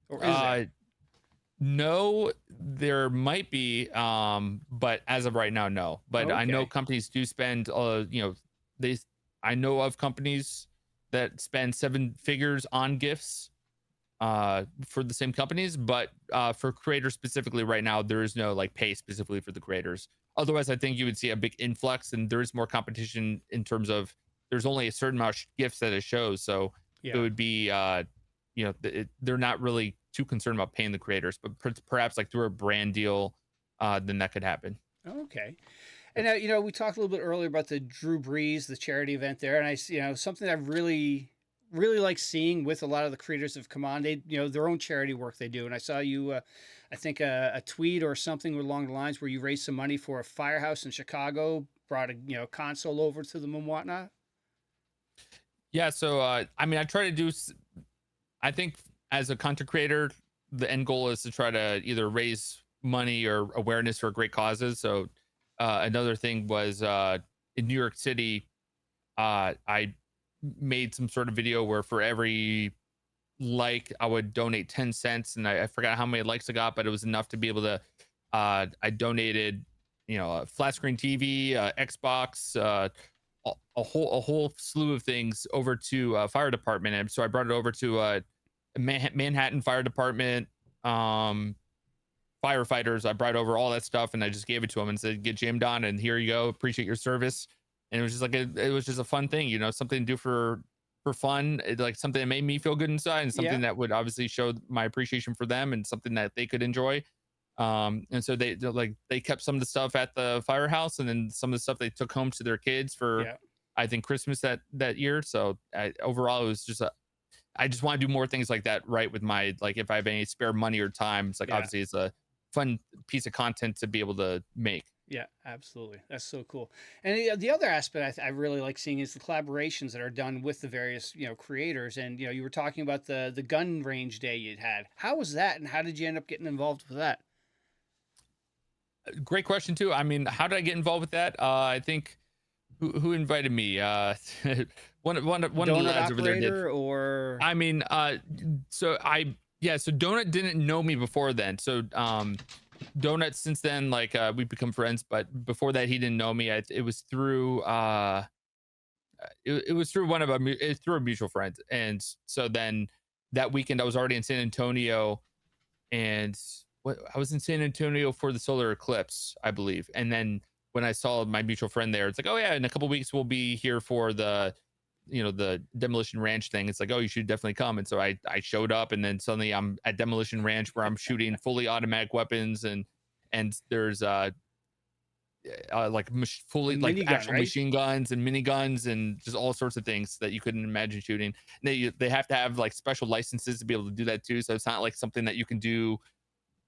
Or is there? Uh, No, there might be, but as of right now, no. But I know Okay. companies do spend, they, I know of companies that spend 7 figures on gifts, for the same companies, but for creators specifically, right now, there is no like pay specifically for the creators. Otherwise, I think you would see a big influx, and there is more competition in terms of there's only a certain amount of gifts that it shows, so it Yeah. would be, they're not really too concerned about paying the creators, but perhaps like through a brand deal, then that could happen. Okay. And we talked a little bit earlier about the Drew Brees, the charity event there, and something that I really like seeing with a lot of the creators have come on. They, their own charity work they do, and I saw you, I think a tweet or something along the lines where you raised some money for a firehouse in Chicago, brought a console over to them and whatnot. Yeah, so I mean, I try to do. I think as a content creator, the end goal is to try to either raise money or awareness for great causes. So another thing was in New York City, I made some sort of video where for every like I would donate 10 cents, and I forgot how many likes I got, but it was enough to be able to. I donated, a flat screen TV, Xbox, a whole slew of things over to fire department, and so I brought it over to Manhattan Fire Department, um, firefighters. I brought over all that stuff, and I just gave it to them and said, "Get jammed on, and here you go. Appreciate your service." And it was just like it was just a fun thing, something to do for fun, like something that made me feel good inside, and Yeah. something that would obviously show my appreciation for them, and something that they could enjoy. And so they kept some of the stuff at the firehouse, and then some of the stuff they took home to their kids for, Yeah. I think, Christmas that year. So overall, it was just I just want to do more things like that, right? With my, like, if I have any spare money or time, it's like Yeah. obviously it's a fun piece of content to be able to make. Yeah, absolutely. That's so cool. And the other aspect I really like seeing is the collaborations that are done with the various, creators. And, you were talking about the gun range day you'd had. How was that? And how did you end up getting involved with that? Great question too. I mean, how did I get involved with that? I think Who invited me? One of the Donut lads over there did. operator or I mean, so Donut didn't know me before then. So Donut since then, like we've become friends, but before that he didn't know me. It was through it was through it's through a mutual friend. And so then that weekend I was already in San Antonio, and I was in San Antonio for the solar eclipse, I believe. And then when I saw my mutual friend there, it's like, oh yeah, in a couple weeks we'll be here for the demolition ranch thing. It's like, oh, you should definitely come. And so I showed up, and then suddenly I'm at demolition ranch where I'm shooting fully automatic weapons, and there's like fully the like minigun, actual right? machine guns and miniguns and just all sorts of things that you couldn't imagine shooting. They have to have like special licenses to be able to do that too. So it's not like something that you can do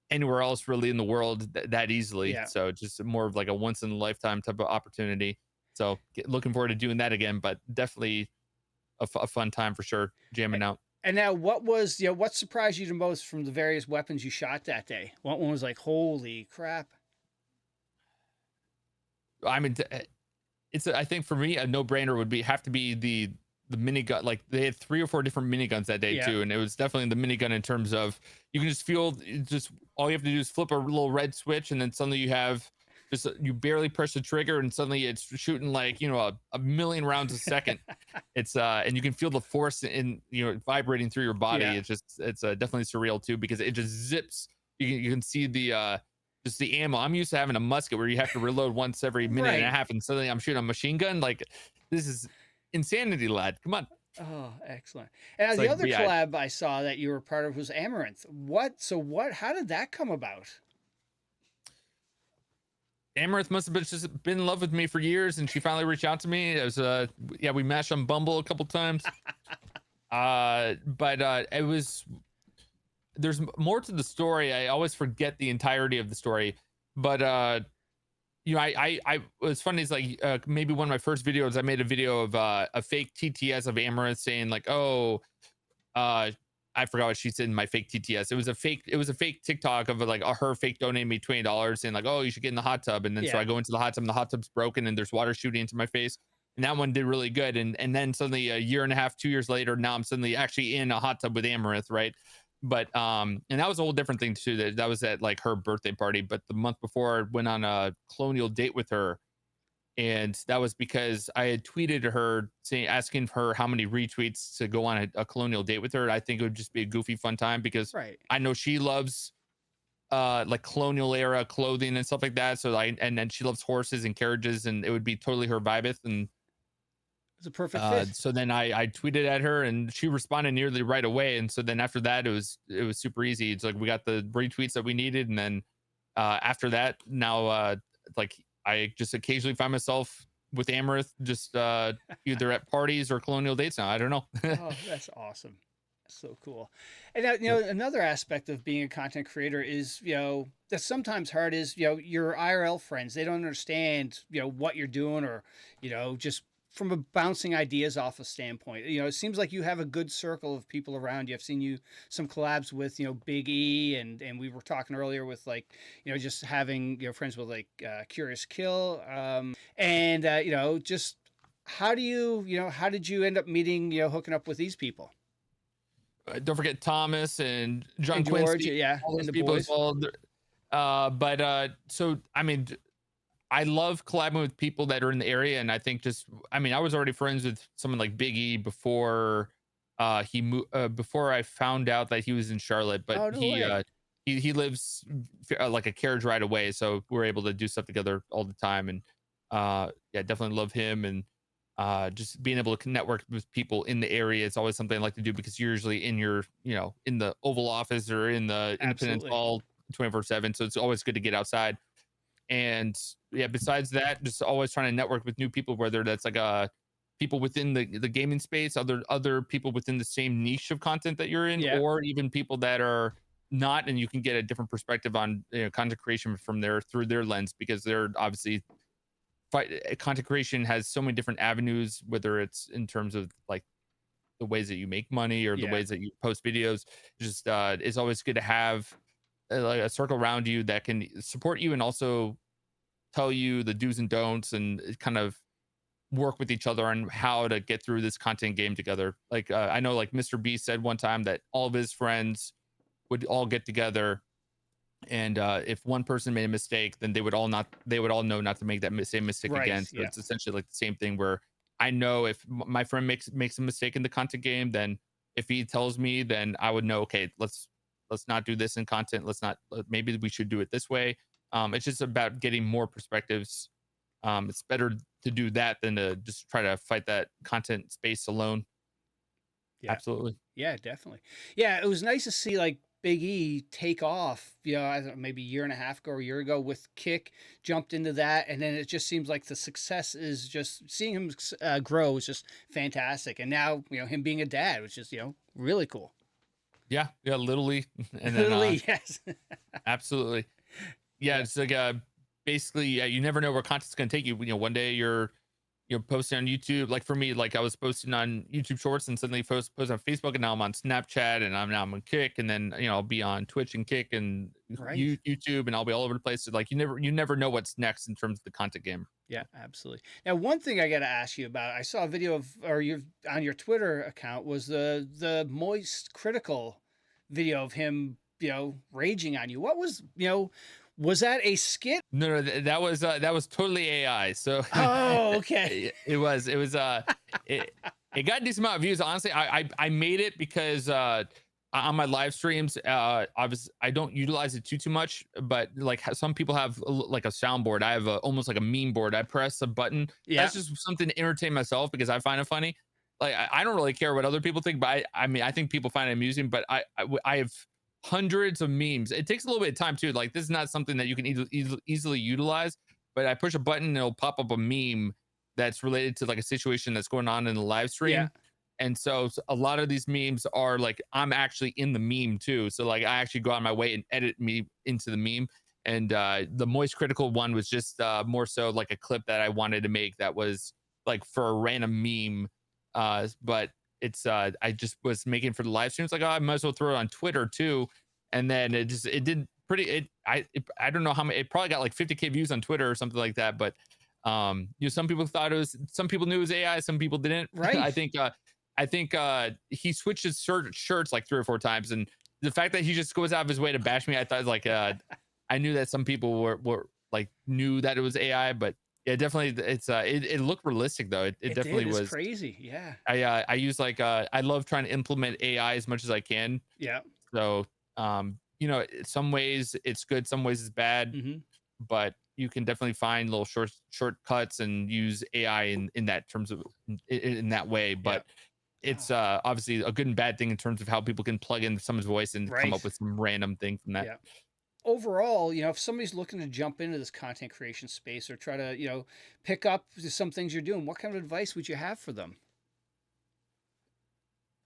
anywhere else really in the world that easily. Yeah. So it's just more of like a once in a lifetime type of opportunity. So looking forward to doing that again, but definitely a fun time for sure, jamming out. And now, what surprised you the most from the various weapons you shot that day? What one was like, holy crap? I mean, I think for me a no brainer would be have to be the minigun. Like they had 3 or 4 different miniguns that day Yeah. too, and it was definitely the minigun in terms of you can just feel just all you have to do is flip a little red switch, and then suddenly you have just you barely press the trigger, and suddenly it's shooting like a million rounds a second. It's and you can feel the force in vibrating through your body. Yeah. It's definitely surreal too because it just zips. You can see the just the ammo. I'm used to having a musket where you have to reload once every minute and a Right. half, and suddenly I'm shooting a machine gun. Like this is insanity, lad. Come on. Oh, excellent. And It's the like, other but yeah, collab I saw that you were part of was Amaranth. How did that come about? Amournth must have just been in love with me for years, and she finally reached out to me. It was yeah, we matched on Bumble a couple times. But it was there's more to the story. I always forget the entirety of the story, but I what's funny is like maybe one of my first videos, I made a video of a fake TTS of Amaranth saying like, oh, uh I forgot what she said in my fake TTS. It was a fake TikTok of like her fake donating me $20 saying like, oh, you should get in the hot tub. And then so Yeah. I go into the hot tub and the hot tub's broken and there's water shooting into my face. And that one did really good. And then suddenly a year and a half, 2 years later, now I'm suddenly actually in a hot tub with Amaranth, right? But and that was a whole different thing too. That was at like her birthday party. But the month before I went on a colonial date with her, and that was because I had tweeted to her saying, asking her how many retweets to go on a colonial date with her. I think it would just be a goofy fun time because Right. I know she loves like colonial era clothing and stuff like that. So and then she loves horses and carriages, and it would be totally her vibeth. And It's a perfect fit. so then I tweeted at her and she responded nearly right away. And so then after that it was super easy. It's like we got the retweets that we needed, and then after that now like I just occasionally find myself with Amaranth just either at parties or colonial dates now. I don't know. Oh, that's awesome. So cool. And now, Yep. another aspect of being a content creator is, that's sometimes hard is, your IRL friends, they don't understand, what you're doing or, just from a bouncing ideas off a standpoint. It seems like you have a good circle of people around you. I've seen you some collabs with, Big E and we were talking earlier with like, just having, friends with like Curious Kill. And just how did you end up meeting, hooking up with these people? Don't forget Thomas and John And George, Quincy, yeah, all and those the people as boys. well. But so I mean, I love collabing with people that are in the area, and I think just I mean, I was already friends with someone like Big E before he moved before I found out that he was in Charlotte, but Oh, no way. he lives like a carriage ride away, so we're able to do stuff together all the time. And yeah, definitely love him. And just being able to network with people in the area is always something I like to do because you're usually in your in the Oval Office or in the Independence Absolutely. Hall 24/7, so it's always good to get outside. And yeah, besides that, just always trying to network with new people, whether that's like people within the gaming space, other people within the same niche of content that you're in, Yeah. or even people that are not, and you can get a different perspective on content creation from their through their lens, because they're obviously content creation has so many different avenues, whether it's in terms of like the ways that you make money or the Yeah. ways that you post videos. Just it's always good to have like a circle around you that can support you and also tell you the do's and don'ts, and kind of work with each other on how to get through this content game together. Like I know like Mr. B said one time that all of his friends would all get together, and if one person made a mistake, then they would all know not to make that same mistake Right. again. So Yeah. it's essentially like the same thing where I know if my friend makes a mistake in the content game, then if he tells me, then I would know, okay, let's not do this in content. Let's not, maybe we should do it this way. It's just about getting more perspectives. It's better to do that than to just try to fight that content space alone. Yeah. Absolutely. Yeah, definitely. Yeah, it was nice to see like Big E take off, I don't know, maybe a year and a half ago or a year ago with Kick, jumped into that. And then it just seems like the success is just seeing him grow is just fantastic. And now, him being a dad, which is, really cool. Yeah. Yeah. Literally. And then, Literally, yes. absolutely. Yeah. Yeah. It's like, basically, yeah, you never know where content's going to take you. One day you're posting on YouTube. Like for me, like I was posting on YouTube Shorts and suddenly post on Facebook, and now I'm on Snapchat, and I'm on Kick, and then I'll be on Twitch and Kick and Right. YouTube, and I'll be all over the place. So like you never know what's next in terms of the content game. Yeah, absolutely. Now, one thing I got to ask you about, I saw a video of, or you on your Twitter account, was the moist critical video of him, raging on you. What was that a skit? No, no, that was totally AI. So Oh, okay. it it got a decent amount of views. Honestly, I made it because on my live streams, obviously I don't utilize it too much, but like some people have like a soundboard. I have almost like a meme board. I press a button. Yeah. That's just something to entertain myself because I find it funny. Like I don't really care what other people think, but I mean I think people find it amusing. But I have hundreds of memes. It takes a little bit of time too. Like this is not something that you can easily utilize. But I push a button and it'll pop up a meme that's related to like a situation that's going on in the live Yeah. stream. And so a lot of these memes are like I'm actually in the meme too. So like I actually go out of my way and edit me into the meme. And the moist critical one was just more so like a clip that I wanted to make that was like for a random meme. But it's I just was making for the live streams like, oh, I might as well throw it on Twitter too. And then it did pretty I don't know how many, it probably got like 50K views on Twitter or something like that. But some people thought some people knew it was AI, some people didn't. Right. I think he switched his shirts like 3 or 4 times, and the fact that he just goes out of his way to bash me, I thought like I knew that some people were like knew that it was AI, but yeah, definitely it looked realistic though. It definitely was was crazy. Yeah. I use like I love trying to implement AI as much as I can. Yeah. So some ways it's good, some ways it's bad, but you can definitely find little shortcuts and use AI in that terms of in that way. But it's obviously a good and bad thing in terms of how people can plug in someone's voice and come up with some random thing from that. Yeah. Overall, if somebody's looking to jump into this content creation space or try to, pick up some things you're doing, what kind of advice would you have for them?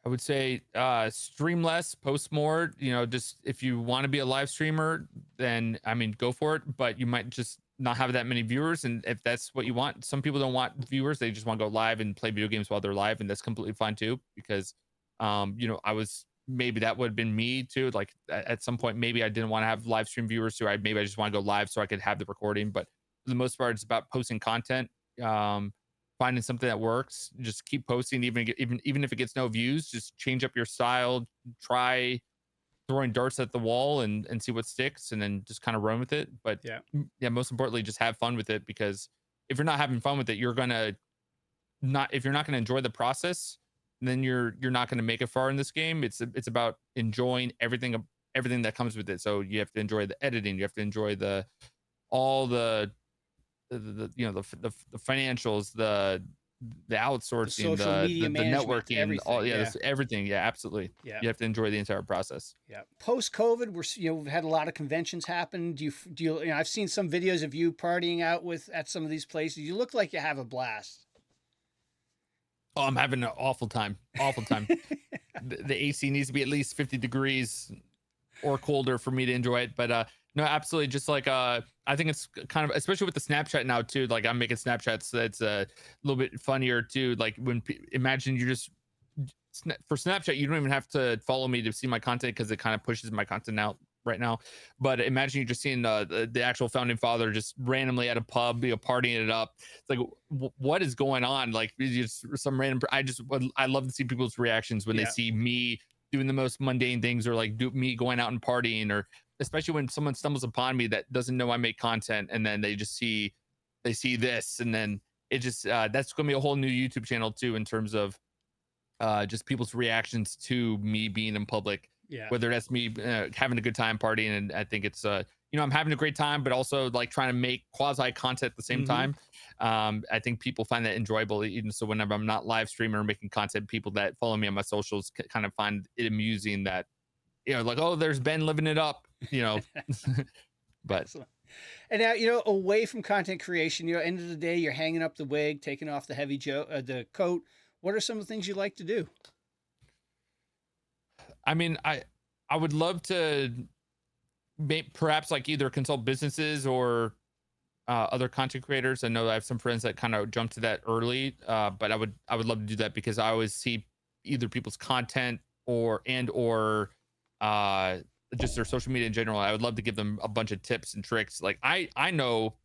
I would say stream less, post more. Just if you want to be a live streamer, then I mean, go for it. But you might just not have that many viewers, and if that's what you want, some people don't want viewers; they just want to go live and play video games while they're live, and that's completely fine too. Because, I was maybe that would have been me too. Like at some point, maybe I didn't want to have live stream viewers, so maybe I just want to go live so I could have the recording. But for the most part, it's about posting content. Finding something that works, just keep posting, even if it gets no views, just change up your style, try throwing darts at the wall and see what sticks, and then just kind of run with it. But yeah, most importantly, just have fun with it, because if you're not having fun with it, if you're not gonna enjoy the process, then you're not gonna make it far in this game. It's about enjoying everything that comes with it. So you have to enjoy the editing, you have to enjoy all the financials, the outsourcing, social media the management, networking, everything. everything. Yeah, absolutely. Yeah. You have to enjoy the entire process. Yeah. Post COVID, we've had a lot of conventions happen. Do you I've seen some videos of you partying out at some of these places. You look like you have a blast. Oh, I'm having an awful time. The AC needs to be at least 50 degrees or colder for me to enjoy it. But no, absolutely. Just like I think it's kind of, especially with the Snapchat now too. Like I'm making Snapchats that's a little bit funnier too. Like when imagine you just for Snapchat, you don't even have to follow me to see my content, because it kind of pushes my content out right now. But imagine you just seeing the actual founding father just randomly at a pub, partying it up. It's like, what is going on? Like, just some random. I love to see people's reactions when they Yeah. see me doing the most mundane things, or like me going out and partying, or especially when someone stumbles upon me that doesn't know I make content, and then they just see this, and then it just that's going to be a whole new YouTube channel too, in terms of just people's reactions to me being in public, Yeah. whether that's me having a good time partying. And I think it's I'm having a great time, but also like trying to make quasi content at the same Hmm. time. I think people find that enjoyable. Even so, whenever I'm not live streaming or making content, people that follow me on my socials kind of find it amusing that, like, oh, there's Ben living it up, but Excellent. And now, away from content creation, end of the day, you're hanging up the wig, taking off the the coat. What are some of the things you like to do? I mean, I would love to perhaps like either consult businesses or other content creators. I know I have some friends that kind of jumped to that early, but I would love to do that, because I always see either people's content or uh, just their social media in general. I would love to give them a bunch of tips and tricks. Like I know,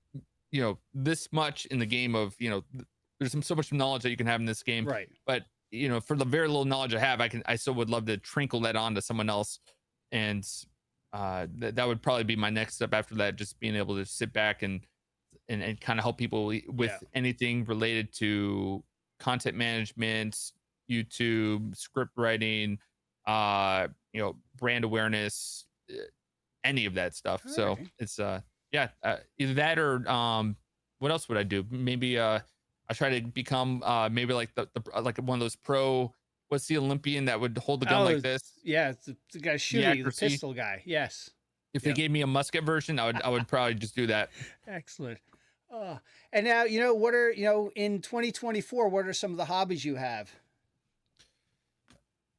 this much in the game of, there's so much knowledge that you can have in this game, Right. but for the very little knowledge I have, I still would love to trinkle that on to someone else. And that would probably be my next step after that, just being able to sit back and kind of help people with Yeah. anything related to content management, YouTube, script writing, brand awareness, any of that stuff. All So right. it's either that or what else would I do? Maybe I try to become maybe like the like one of those pro, what's the Olympian that would hold the gun like Oh, this? yeah. It's the guy The shooting, the accuracy. pistol guy. Yes. If they Yep. gave me a musket version, I would probably just do that. Excellent. And now, what are, in 2024, what are some of the hobbies you have?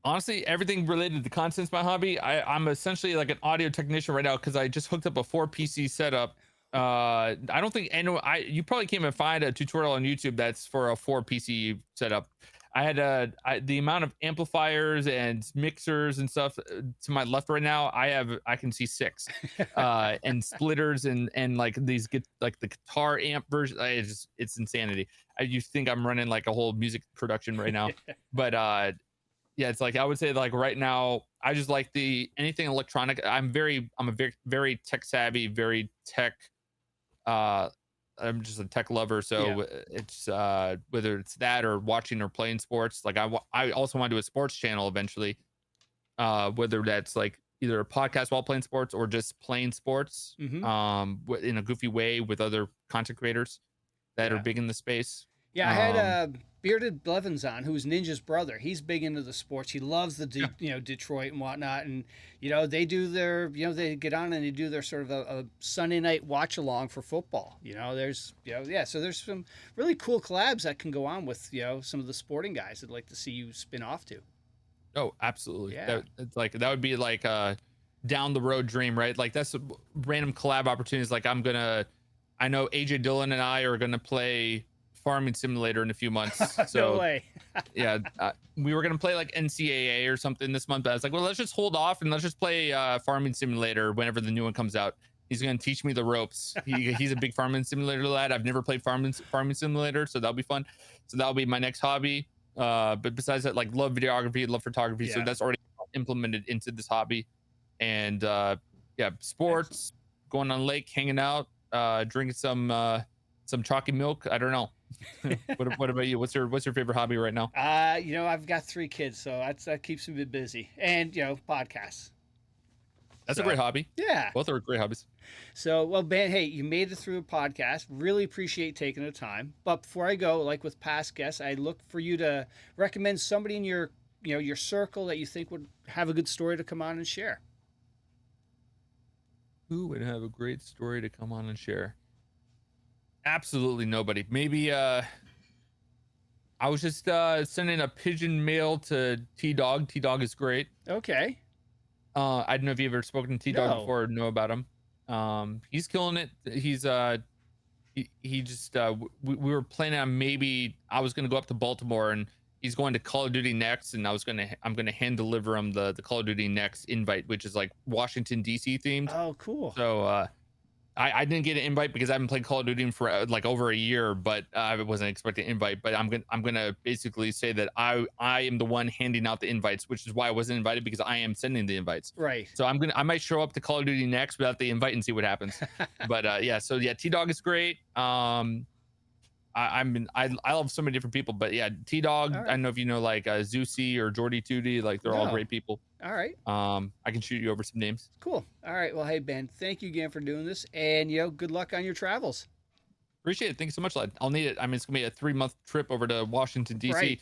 Honestly, everything related to content's my hobby. I'm essentially like an audio technician right now, because I just hooked up a 4 PC setup. I don't think you probably can't even find a tutorial on YouTube that's for a 4 PC setup. I had the amount of amplifiers and mixers and stuff to my left right now. I can see 6, and splitters and like these get like the guitar amp version. It's insanity. You think I'm running like a whole music production right now, but yeah, it's like I would say like right now I just like anything electronic. I'm a very very tech savvy, very tech uh I'm just a tech lover. Yeah. So it's whether it's that or watching or playing sports. Like I also want to do a sports channel eventually, whether that's like either a podcast while playing sports or just playing sports Hmm. in a goofy way with other content creators that are Yeah. big in the space. Yeah, I had um Bearded Blevins on, who's Ninja's brother. He's big into the sports. He loves the yeah. Detroit and whatnot. And they do their they get on and they do their sort of a Sunday night watch along for football. There's yeah. So there's some really cool collabs that can go on with some of the sporting guys I'd like to see you spin off to. Oh, absolutely. Yeah. It's like that would be like a down the road dream, right? Like that's random collab opportunities. Like I know AJ Dillon and I are gonna play Farming Simulator in a few months. No So way. yeah, we were gonna play like NCAA or something this month. But I was like, well, let's just hold off and let's just play Farming Simulator whenever the new one comes out. He's gonna teach me the ropes. He's a big Farming Simulator lad. I've never played Farming Simulator, so that'll be fun. So that'll be my next hobby. But besides that, like love videography, love photography. So Yeah. that's already implemented into this hobby. And yeah, Excellent. sports, going on lake, hanging out, drinking some chalky milk. I don't know. What about you? What's your favorite hobby right now? I've got 3 kids, so that keeps me busy. And, podcasts. That's a So, great hobby. yeah. Both are great hobbies. So, well, Ben, hey, you made it through a podcast. Really appreciate taking the time. But before I go, like with past guests, I look for you to recommend somebody in your circle that you think would have a good story to come on and share. Who would have a great story to come on and share? Absolutely nobody. Maybe I was just sending a pigeon mail to T Dog. T Dog is great. Okay. I don't know if you've ever spoken to T Dog No. before or know about him. He's killing it. He's he just we were planning on, maybe I was gonna go up to Baltimore and he's going to Call of Duty Next, and I'm gonna hand deliver him the Call of Duty Next invite, which is like Washington D.C. themed. Oh, cool. So I didn't get an invite because I haven't played Call of Duty for like over a year, but I wasn't expecting an invite. But I'm gonna basically say that I am the one handing out the invites, which is why I wasn't invited, because I am sending the invites. Right. So I might show up to Call of Duty Next without the invite and see what happens. But yeah, so yeah, T Dog is great. I love so many different people, but yeah, T Dog. All I right. don't know if you know like Zeusy or Jordy Tootie, like they're all No. great people. All right. I can shoot you over some names. Cool. All right. Well, hey, Ben, thank you again for doing this. And, good luck on your travels. Appreciate it. Thank you so much, lad. I'll need it. I mean, it's gonna be a 3-month trip over to Washington D.C. Right.